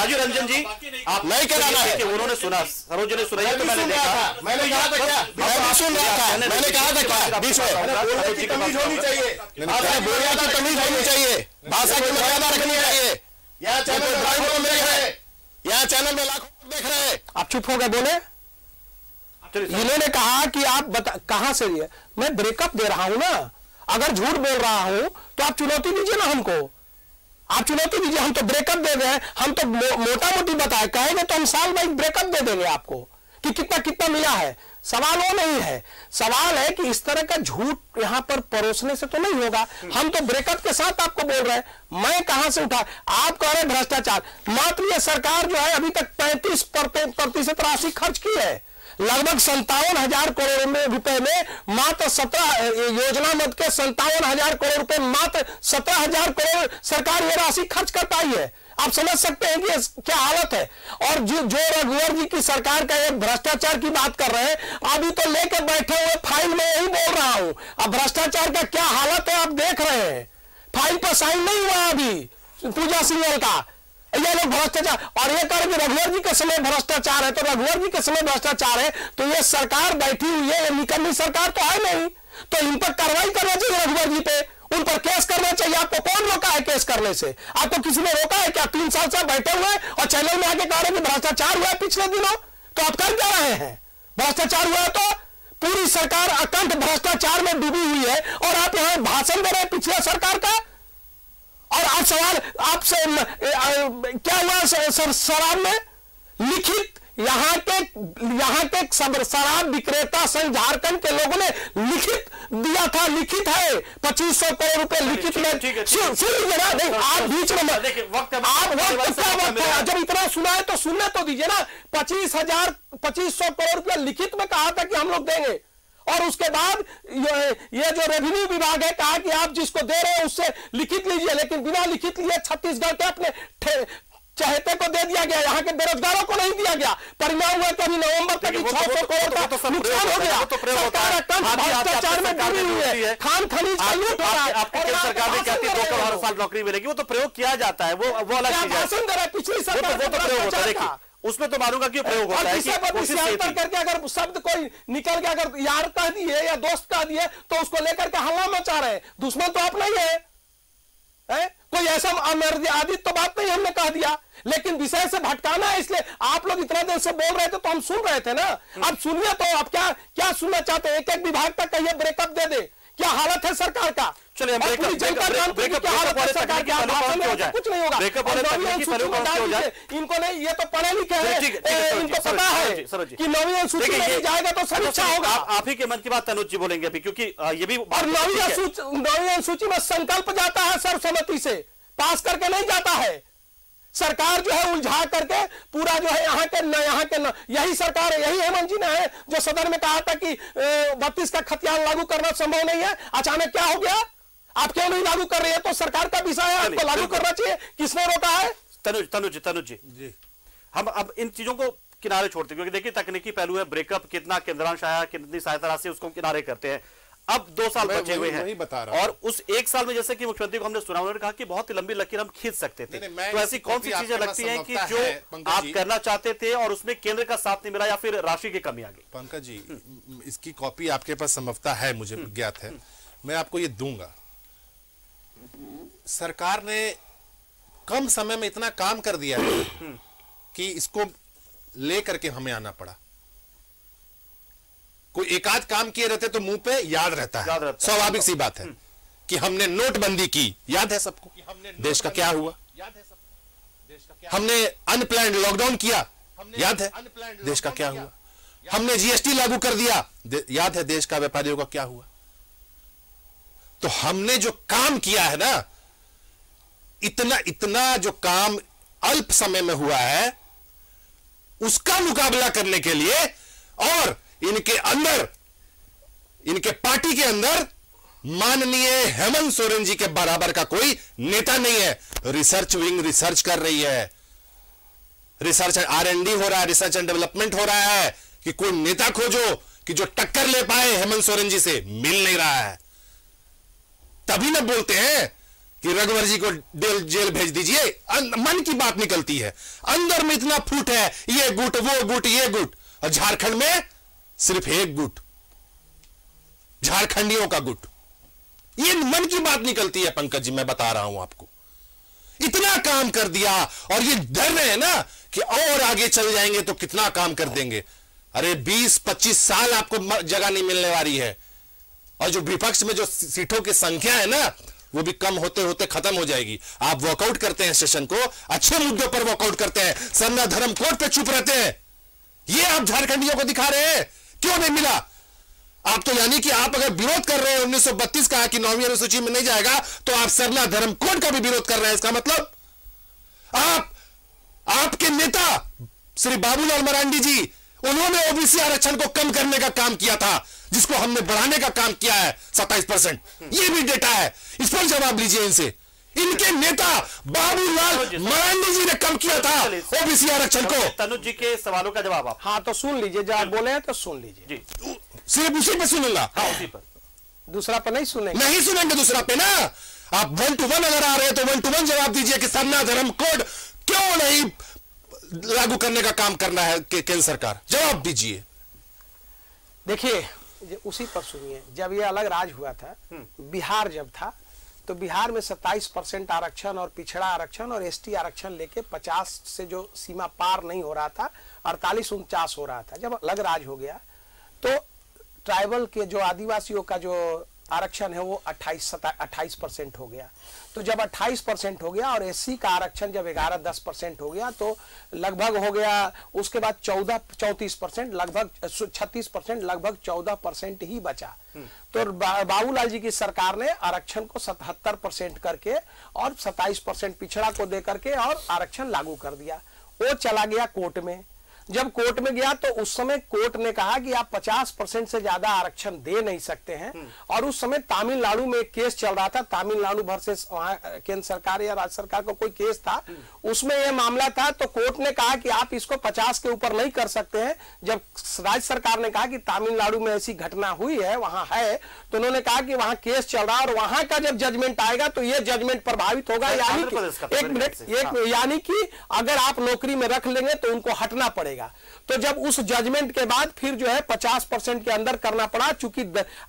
राजीव रंजन जी, आप नहीं कराना है। उन्होंने सुना, सरोज ने सुना, तो मैंने देखा, मैंने कहा था क्या, मैं सुन रहा था, मैंने कहा था क्या, बीच में बोलने की तमीज होनी चाहिए, बोलने की तमीज होनी चाहिए, भाषा की मर्यादा रखनी चाहिए। यहाँ चैनल में लाखों देख रहे हैं, यहाँ चैनल में लाखों देख रहे हैं, आप चुप हो गए बोले। इन्होंने कहा कि आप कहां से ये मैं ब्रेकअप दे रहा हूं ना, अगर झूठ बोल रहा हूं तो आप चुनौती दीजिए ना हमको, आप चुनौती दीजिए। हम तो ब्रेकअप दे रहे हैं, हम तो मोटा मोटी बताए कहेंगे तो हम साल में ब्रेकअप दे देंगे आपको कि कितना कितना मिला है। सवाल वो नहीं है, सवाल है कि इस तरह का झूठ यहां पर परोसने से तो नहीं होगा। हम तो ब्रेकअप के साथ आपको बोल रहे हैं, मैं कहां से उठा, आप कह रहे हैं भ्रष्टाचार। मात्र ये सरकार जो है अभी तक 35% राशि खर्च की है, लगभग 57,000 करोड़ रुपए में मात्र 17 योजना मद के 57,000 करोड़ रुपए मात्र 17,000 करोड़ सरकार ये राशि खर्च कर पाई है। आप समझ सकते हैं कि क्या हालत है। और जो रघुवर जी की सरकार का ये भ्रष्टाचार की बात कर रहे हैं, अभी तो लेके बैठे हुए फाइल में यही बोल रहा हूं। अब भ्रष्टाचार का क्या हालत है आप देख रहे हैं, फाइल पर साइन नहीं हुआ अभी पूजा सिंघल का, ये लोग भ्रष्टाचार। और ये कह रहे कि रघुवर जी के समय भ्रष्टाचार है, तो रघुवर जी के समय भ्रष्टाचार है तो ये सरकार बैठी हुई है, निकम्मी सरकार तो है नहीं, तो इन पर कार्रवाई करना चाहिए रघुवर जी पे, उन पर केस करना चाहिए। आपको कौन रोका है केस करने से, आपको किसी ने रोका है क्या? 3 साल से बैठे हुए और चैनल में आके कह रहे हैं कि भ्रष्टाचार हुआ है पिछले दिनों, तो आप कर क्या रहे हैं? भ्रष्टाचार हुआ है तो पूरी सरकार अकंठ भ्रष्टाचार में डूबी हुई है और आप यहां भाषण दे रहे हैं पिछले सरकार का। और आप सवाल आपसे क्या हुआ शराब में लिखित, यहाँ के शराब विक्रेता संघ झारखंड के लोगों ने लिखित दिया था, लिखित है 2500 करोड़ रुपए लिखित में। आप बीच में जब इतना सुना है तो सुनने तो दीजिए ना। 2500 करोड़ रुपया लिखित में कहा था कि हम लोग देंगे, और उसके बाद ये जो रेवेन्यू विभाग है कहा कि आप जिसको दे रहे हैं उससे लिखित लीजिए, लेकिन बिना लिखित लिए छत्तीसगढ़ के अपने चहेते को दे दिया गया, यहाँ के बेरोजगारों को नहीं दिया गया। परिणाम हुआ कभी नवंबर तक 600 करोड़ का नुकसान हो गया। सरकार भ्रष्टाचार में डूबी हुई है, खान खनीज का लूट हो रहा है। आपकी सरकार ने कहती है 2 करोड़ हर साल नौकरी मिलेगी, वो तो प्रयोग किया जाता है, वो अलग चीज है। भाषण दे रहा है पिछली सरकार, वो तो प्रयोग होता है, देखिए उसमें तो मानूंगा कि प्रयोग होता है कि करके अगर शब्द कोई निकल के अगर यार कह दिए या दोस्त कह दिए तो उसको लेकर के हल्ला मचा रहे हैं। दुश्मन तो आप नहीं है, कोई ऐसा अमर्यादित तो बात नहीं हमने कह दिया, लेकिन विषय से भटकाना है, इसलिए आप लोग इतना देर से बोल रहे थे तो हम सुन रहे थे ना। अब सुनिए तो आप क्या सुनना चाहते हैं? एक विभाग तक कहिए ब्रेकअप दे दे, क्या हालत है सरकार का? चलिए कुछ नहीं होगा, इनको नहीं, ये तो पढ़े लिखे हैं, इनको पता है कि 9वीं अनुसूची में जाएगा तो समीक्षा होगा। आप ही के मन की बात तनुज जी बोलेंगे अभी, क्योंकि ये भी और 9वीं अनुसूची में संकल्प जाता है सर्वसम्मति से, पास करके नहीं जाता है। सरकार जो है उलझा करके पूरा जो है यहाँ के यही सरकार है, यही हेमंत जी ने है जो सदन में कहा था कि 32 का खतियान लागू करना संभव नहीं है। अचानक क्या हो गया? आप क्यों नहीं लागू कर रहे हैं? तो सरकार का विषय है, आपको लागू करना चाहिए। किसने रोका है? तनुज जी हम अब इन चीजों को किनारे छोड़ते हैं, क्योंकि देखिए तकनीकी पहलू है, ब्रेकअप कितना केंद्रांश आया, कितनी सहायता राशि, उसको किनारे करते हैं। अब 2 साल बचे हुए हैं और उस 1 साल में जैसे कि मुख्यमंत्री को हमने सुना, उन्होंने कहा कि बहुत लंबी लकीर हम खींच सकते थे। तो ऐसी कौन सी चीजें लगती हैं कि जो आप करना चाहते थे और उसमें केंद्र का साथ नहीं मिला या फिर राशि की कमी आ गई? पंकज जी, इसकी कॉपी आपके पास संभवतः है, मुझे ज्ञात है, मैं आपको ये दूंगा। सरकार ने कम समय में इतना काम कर दिया है कि इसको लेकर के हमें आना पड़ा। कोई एकाध काम किए रहते तो मुंह पे याद रहता है, स्वाभाविक सी बात है कि हमने नोटबंदी की, याद है सबको, देश का क्या हुआ, हमने अनप्लान्ड लॉकडाउन किया, याद है देश का क्या हुआ, हमने जीएसटी लागू कर दिया, याद है देश का व्यापारियों का क्या हुआ। तो हमने जो काम किया है ना, इतना जो काम अल्प समय में हुआ है, उसका मुकाबला करने के लिए और इनके अंदर, इनके पार्टी के अंदर माननीय हेमंत सोरेन जी के बराबर का कोई नेता नहीं है। रिसर्च विंग रिसर्च कर रही है, रिसर्च R&D हो रहा है, रिसर्च एंड डेवलपमेंट हो रहा है कि कोई नेता खोजो कि जो टक्कर ले पाए हेमंत सोरेन जी से, मिल नहीं रहा है। तभी ना बोलते हैं कि रघुवर जी को जेल भेज दीजिए, मन की बात निकलती है। अंदर में इतना फूट है, ये गुट वो गुट ये गुट, और झारखंड में सिर्फ एक गुट, झारखंडियों का गुट। ये मन की बात निकलती है पंकज जी, मैं बता रहा हूं आपको। इतना काम कर दिया और ये डर रहे हैं ना कि और आगे चल जाएंगे तो कितना काम कर देंगे। अरे 20-25 साल आपको जगह नहीं मिलने वाली है, और जो विपक्ष में जो सीटों की संख्या है ना वो भी कम होते होते खत्म हो जाएगी। आप वॉकआउट करते हैं सेशन को, अच्छे मुद्दों पर वॉकआउट करते हैं, सरना धर्म कोड पे चुप रहते हैं। ये आप झारखंडियों को दिखा रहे हैं। क्यों नहीं मिला? आप तो यानी कि आप अगर विरोध कर रहे हैं 1932 का कि 9वीं अनुसूची में नहीं जाएगा, तो आप सरना धर्म कोड का भी विरोध कर रहे हैं। इसका मतलब आपके नेता श्री बाबूलाल मरांडी जी, उन्होंने ओबीसी आरक्षण को कम करने का काम किया था, जिसको हमने बढ़ाने का काम किया है 27%। ये भी डेटा है, इस पर जवाब लीजिए इनसे। इनके नेता बाबूलाल मरांडी जी ने कम किया था ओबीसी आरक्षण को। तनुज जी के सवालों का जवाब आप। हाँ तो सुन लीजिए, जब बोले हैं तो सुन लीजिए जी। सिर्फ उसी पे सुनूंगा, हाँ उसी पर, दूसरा पे नहीं सुनेंगे। नहीं सुनेंगे दूसरा पे ना। आप 1 to 1 अगर आ रहे हैं तो 1 to 1 जवाब दीजिए कि सरना धर्म कोड क्यों नहीं लागू करने का काम करना है केंद्र सरकार, जवाब दीजिए। देखिए उसी पर सुनिए, जब ये अलग राज हुआ था, बिहार जब था, तो बिहार में 27% आरक्षण और पिछड़ा आरक्षण और एसटी आरक्षण लेके 50 से जो सीमा पार नहीं हो रहा था, 48-49 हो रहा था। जब अलग राज हो गया तो ट्राइबल के जो आदिवासियों का जो आरक्षण है वो 28% हो गया। तो जब 28% हो गया और एससी का आरक्षण जब 11-10% हो गया तो लगभग हो गया, उसके बाद 34%, लगभग 36%, लगभग 14% ही बचा। तो बाबूलाल जी की सरकार ने आरक्षण को 77% करके और 27% पिछड़ा को दे करके और आरक्षण लागू कर दिया। वो चला गया कोर्ट में। जब कोर्ट में गया तो उस समय कोर्ट ने कहा कि आप 50% से ज्यादा आरक्षण दे नहीं सकते हैं। और उस समय तमिलनाडु में एक केस चल रहा था, तमिलनाडु वर्सेस वहां केंद्र सरकार या राज्य सरकार का कोई केस था, उसमें यह मामला था। तो कोर्ट ने कहा कि आप इसको 50 के ऊपर नहीं कर सकते हैं। जब राज्य सरकार ने कहा कि तमिलनाडु में ऐसी घटना हुई है, वहां है, तो उन्होंने कहा कि वहां केस चल रहा है और वहां का जब जजमेंट आएगा तो यह जजमेंट प्रभावित होगा। यानी कि एक मिनट, यानी कि अगर आप नौकरी में रख लेंगे तो उनको हटना पड़ेगा। तो जब उस जजमेंट के बाद फिर जो है 50% के अंदर करना पड़ा, चूंकि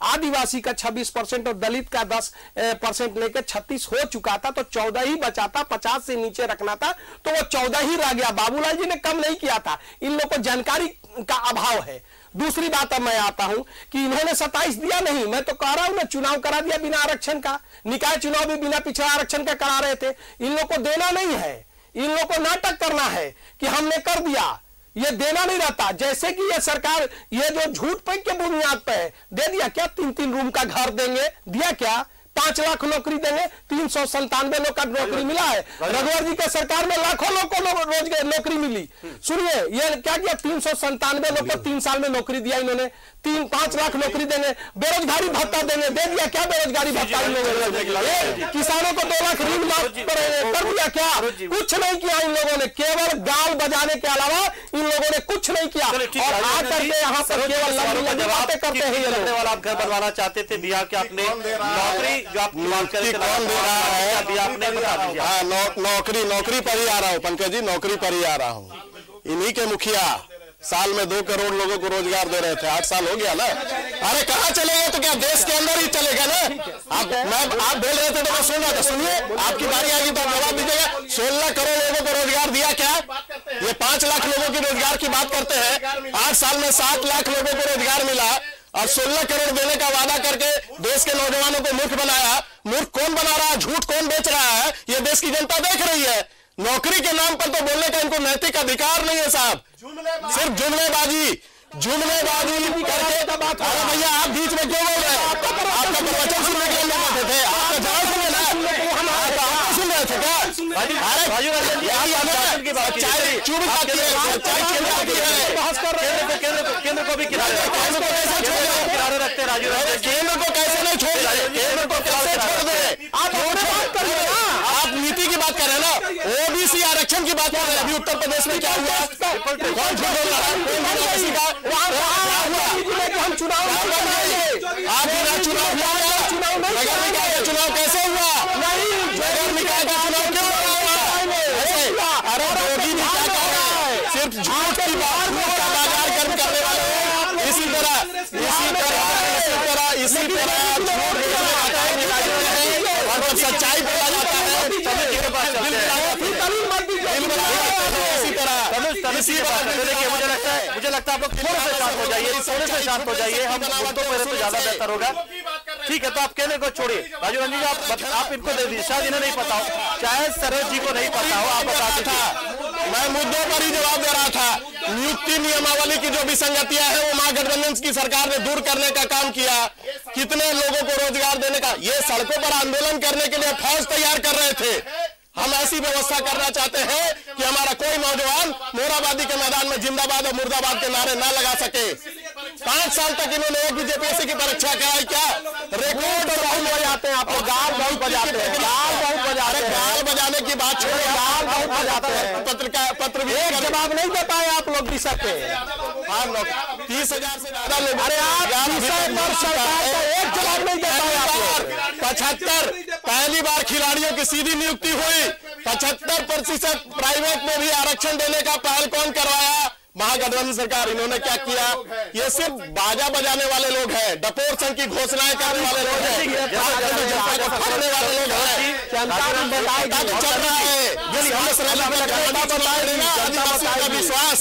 आदिवासी का 26% और दलित का 10% लेकर 36 हो चुका था, तो 14 ही बचा था, 50 से नीचे रखना था, तो वो 14 ही रह गया। बाबूलाल जी ने कम नहीं किया था, इन लोगों को जानकारी का अभाव है। दूसरी बात अब मैं आता हूं कि इन्होंने 27 दिया नहीं, मैं तो कह रहा हूं ना, चुनाव करा दिया बिना आरक्षण का, निकाय चुनाव भी बिना पिछड़ा आरक्षण का करा रहे थे। इन लोग को देना नहीं है, इन लोग को नाटक करना है कि हमने कर दिया, ये देना नहीं रहता। जैसे कि ये सरकार ये जो झूठ पे के बुनियाद पे दे दिया, क्या 3-3 रूम का घर देंगे, दिया क्या? 5 लाख नौकरी देंगे, 397 लोग का नौकरी मिला है। रघुवर जी के सरकार में लाखों लोग को रोजगार नौकरी मिली। सुनिए, ये क्या किया, 397 लोग को 3 साल में नौकरी दिया इन्होंने। 5 लाख नौकरी देंगे, बेरोजगारी भत्ता देंगे, दे दिया क्या बेरोजगारी भत्ता? किसानों को 2 लाख ऋण माफ कर दिया क्या? कुछ नहीं किया इन लोगों ने, केवल गाल बजाने के अलावा इन लोगों ने कुछ नहीं किया। और आकर के यहाँ पर केवल लंबी बातें करते हैं ये लोग। आप घर बनवाना चाहते थे, दिया कि आपने नौकरी जो आप कौन दे रहा है? आपने बता दीजिए। नौकरी पर ही आ रहा हूँ पंकज जी, नौकरी पर ही आ रहा हूँ। इन्हीं के मुखिया साल में 2 करोड़ लोगों को रोजगार दे रहे थे, 8 साल हो गया ना। अरे कहाँ चलेगा? तो क्या देश के अंदर ही चलेगा ना? आप बोल रहे थे तो मैं सुन रहा था। सुनिए, आपकी बारी आएगी तो जवाब दीजिएगा। 16 करोड़ लोगों को रोजगार दिया क्या? ये 5 लाख लोगों की रोजगार की बात करते हैं। 8 साल में 7 लाख लोगों को रोजगार मिला और 16 करोड़ देने का वादा करके देश के नौजवानों को मूर्ख बनाया। मूर्ख कौन बना रहा है? झूठ कौन बेच रहा है? ये देश की जनता देख रही है। नौकरी के नाम पर तो बोलने का इनको नैतिक अधिकार नहीं है साहब, सिर्फ जुमलेबाजी करके। अरे भैया, आप बीच में क्यों बोल रहे हैं? आपका प्रवचन सुनने के लिए बैठे थे, आपका जवाब सुने ना, आप सुन रहे थे क्या? केंद्र को भी किनारे रखते हैं राजू। केंद्र को कैसे नहीं छोड़ दे? केंद्र को कैसे छोड़ दे? आप नीति की बात कर रहे हैं ना, ओबीसी आरक्षण की बात कर रहे हैं। अभी उत्तर प्रदेश में क्या हुआ? कौन झूठ बोल रहा है? हम चुनाव आप बिना चुनाव कैसे हुआ? नहीं, सिर्फ झूठ की बात का बाजार गर्म करने वाले हैं। इसी तरह और जब सच्चाई बोला जाता है देखिए मुझे लगता है आप लोग थोड़े से शांत हो जाइए, हम मुद्दों पर तो ज्यादा बेहतर होगा। ठीक है, तो आप कहने को छोड़िए। राजू रंजन जी आप इनको दे दीजिए, शायद इन्हें नहीं पता हो, चाहे सरोज जी को नहीं पता हो, आप बता दीजिए। मैं मुद्दों पर ही जवाब दे रहा था। नियुक्ति नियमावली की जो विसंगतियां हैं वो महागठबंधन की सरकार ने दूर करने का काम किया। कितने लोगों को रोजगार देने का, ये सड़कों पर आंदोलन करने के लिए फौज तैयार कर रहे थे। हम ऐसी व्यवस्था करना चाहते हैं कि हमारा कोई नौजवान मोराबादी के मैदान में जिंदाबाद और मुर्दाबाद के नारे ना लगा सके। 5 साल तक इन्होंने एक भी जेपीएससी की परीक्षा कराई क्या? रिकॉर्ड बहुत बजाते हैं, आपको गाल बहुत बजाते हैं, गाल बजाने की बात छोड़े, गाल बहुत बजाते हैं। पत्र भी एक जवाब नहीं दे पाए आप लोग भी सकते। हाँ, 30,000 से ज्यादा लोग, अरे आप एक जवाब नहीं दे पाए आप लोग। 75 पहली बार खिलाड़ियों की सीधी नियुक्ति हुई। 75% प्राइवेट में भी आरक्षण देने का पहल कौन करवाया? महागठबंधन सरकार। इन्होंने क्या किया? ये सिर्फ बाजा बजाने वाले लोग हैं, डपोर संघ की घोषणाएं करने वाले लोग हैं, फटने वाले लोग हैं। चल रहा है विश्वास,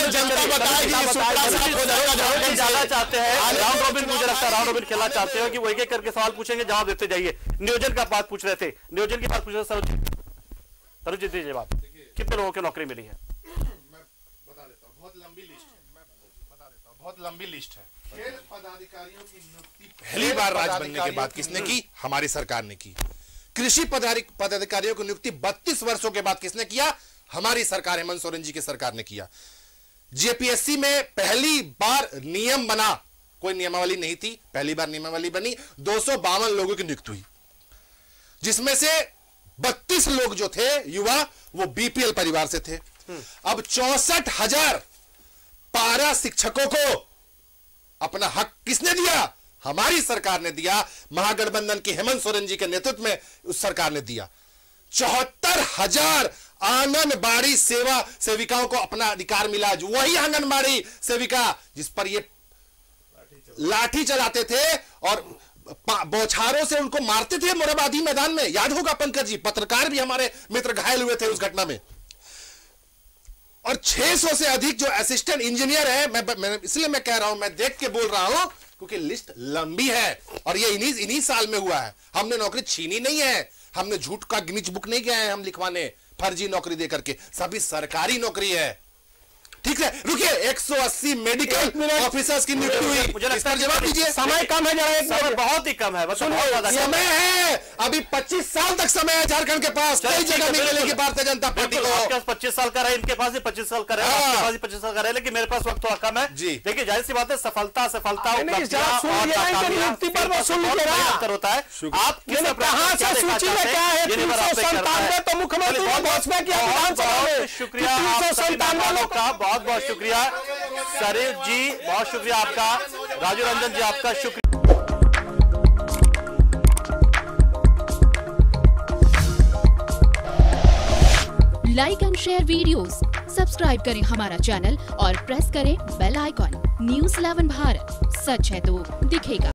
जनता बताएगी जाना चाहते हैं। राउंड रॉबिन, मुझे लगता है राउंड रॉबिन खेलना चाहते हो कि वो एक एक करके सवाल पूछेंगे, जवाब देते जाइए। नियोजन का बात पूछ रहे थे, नियोजन की बात पूछ रहे थे। सरोज जी दीजिए जवाब, कितने लोगों को नौकरी मिली है? बहुत लंबी लिस्ट है। खेल पदाधिकारियों की नियुक्ति पहली बार राज बनने के बाद किसने की? हमारी सरकार ने की। कृषि पदाधिकारियों की नियुक्ति 32 वर्षों के बाद किसने किया? हमारी सरकार, हेमंत सोरेन जी की सरकार ने किया। जेपीएससी में पहली बार नियम बना, कोई नियमावली नहीं थी, पहली बार नियमावली बनी। 252 लोगों की नियुक्ति हुई, जिसमें से 32 लोग जो थे युवा, वो बीपीएल परिवार से थे। अब 64,000 पारा शिक्षकों को अपना हक किसने दिया? हमारी सरकार ने दिया। महागठबंधन की हेमंत सोरेन जी के नेतृत्व में उस सरकार ने दिया। 74,000 आंगनबाड़ी सेविकाओं को अपना अधिकार मिला। वही आंगनबाड़ी सेविका जिस पर ये लाठी चलाते थे और बौछारों से उनको मारते थे मोराबादी मैदान में, याद होगा पंकज जी, पत्रकार भी हमारे मित्र घायल हुए थे उस घटना में। और 600 से अधिक जो असिस्टेंट इंजीनियर है, मैं इसलिए मैं कह रहा हूं, मैं देख के बोल रहा हूं क्योंकि लिस्ट लंबी है और ये इन्हीं साल में हुआ है। हमने नौकरी छीनी नहीं है, हमने झूठ का गिनीज बुक नहीं गया है हम लिखवाने, फर्जी नौकरी दे करके। सभी सरकारी नौकरी है। ठीक है, रुकिए। 180 मेडिकल ऑफिसर्स की नियुक्ति हुई। मुझे लगता है जवाब दीजिए। समय कम है, जरा समय बहुत ही कम है। समय है, अभी 25 साल तक समय है झारखंड के पास। कई जगह नहीं मिलेगी भारतीय जनता पार्टी को। आपके पास 25 साल का रहे, इनके पास भी 25 साल का रहे, आपके पास भी 25 साल का रहे, लेकिन मेरे पास वक्त थोड़ा कम है जी। देखिए, जाहिर सी बात है, सफलता अंतर होता है। आप किस कहां से सूची में क्या है? 397 तो मुख्यमंत्री भाजपा की शुक्रिया का, बहुत बहुत शुक्रिया सरोज जी, बहुत शुक्रिया आपका। राजू रंजन जी आपका शुक्रिया। Like and share videos, subscribe करें हमारा चैनल और प्रेस करें बेल आइकॉन। News 11 भारत, सच है तो दिखेगा।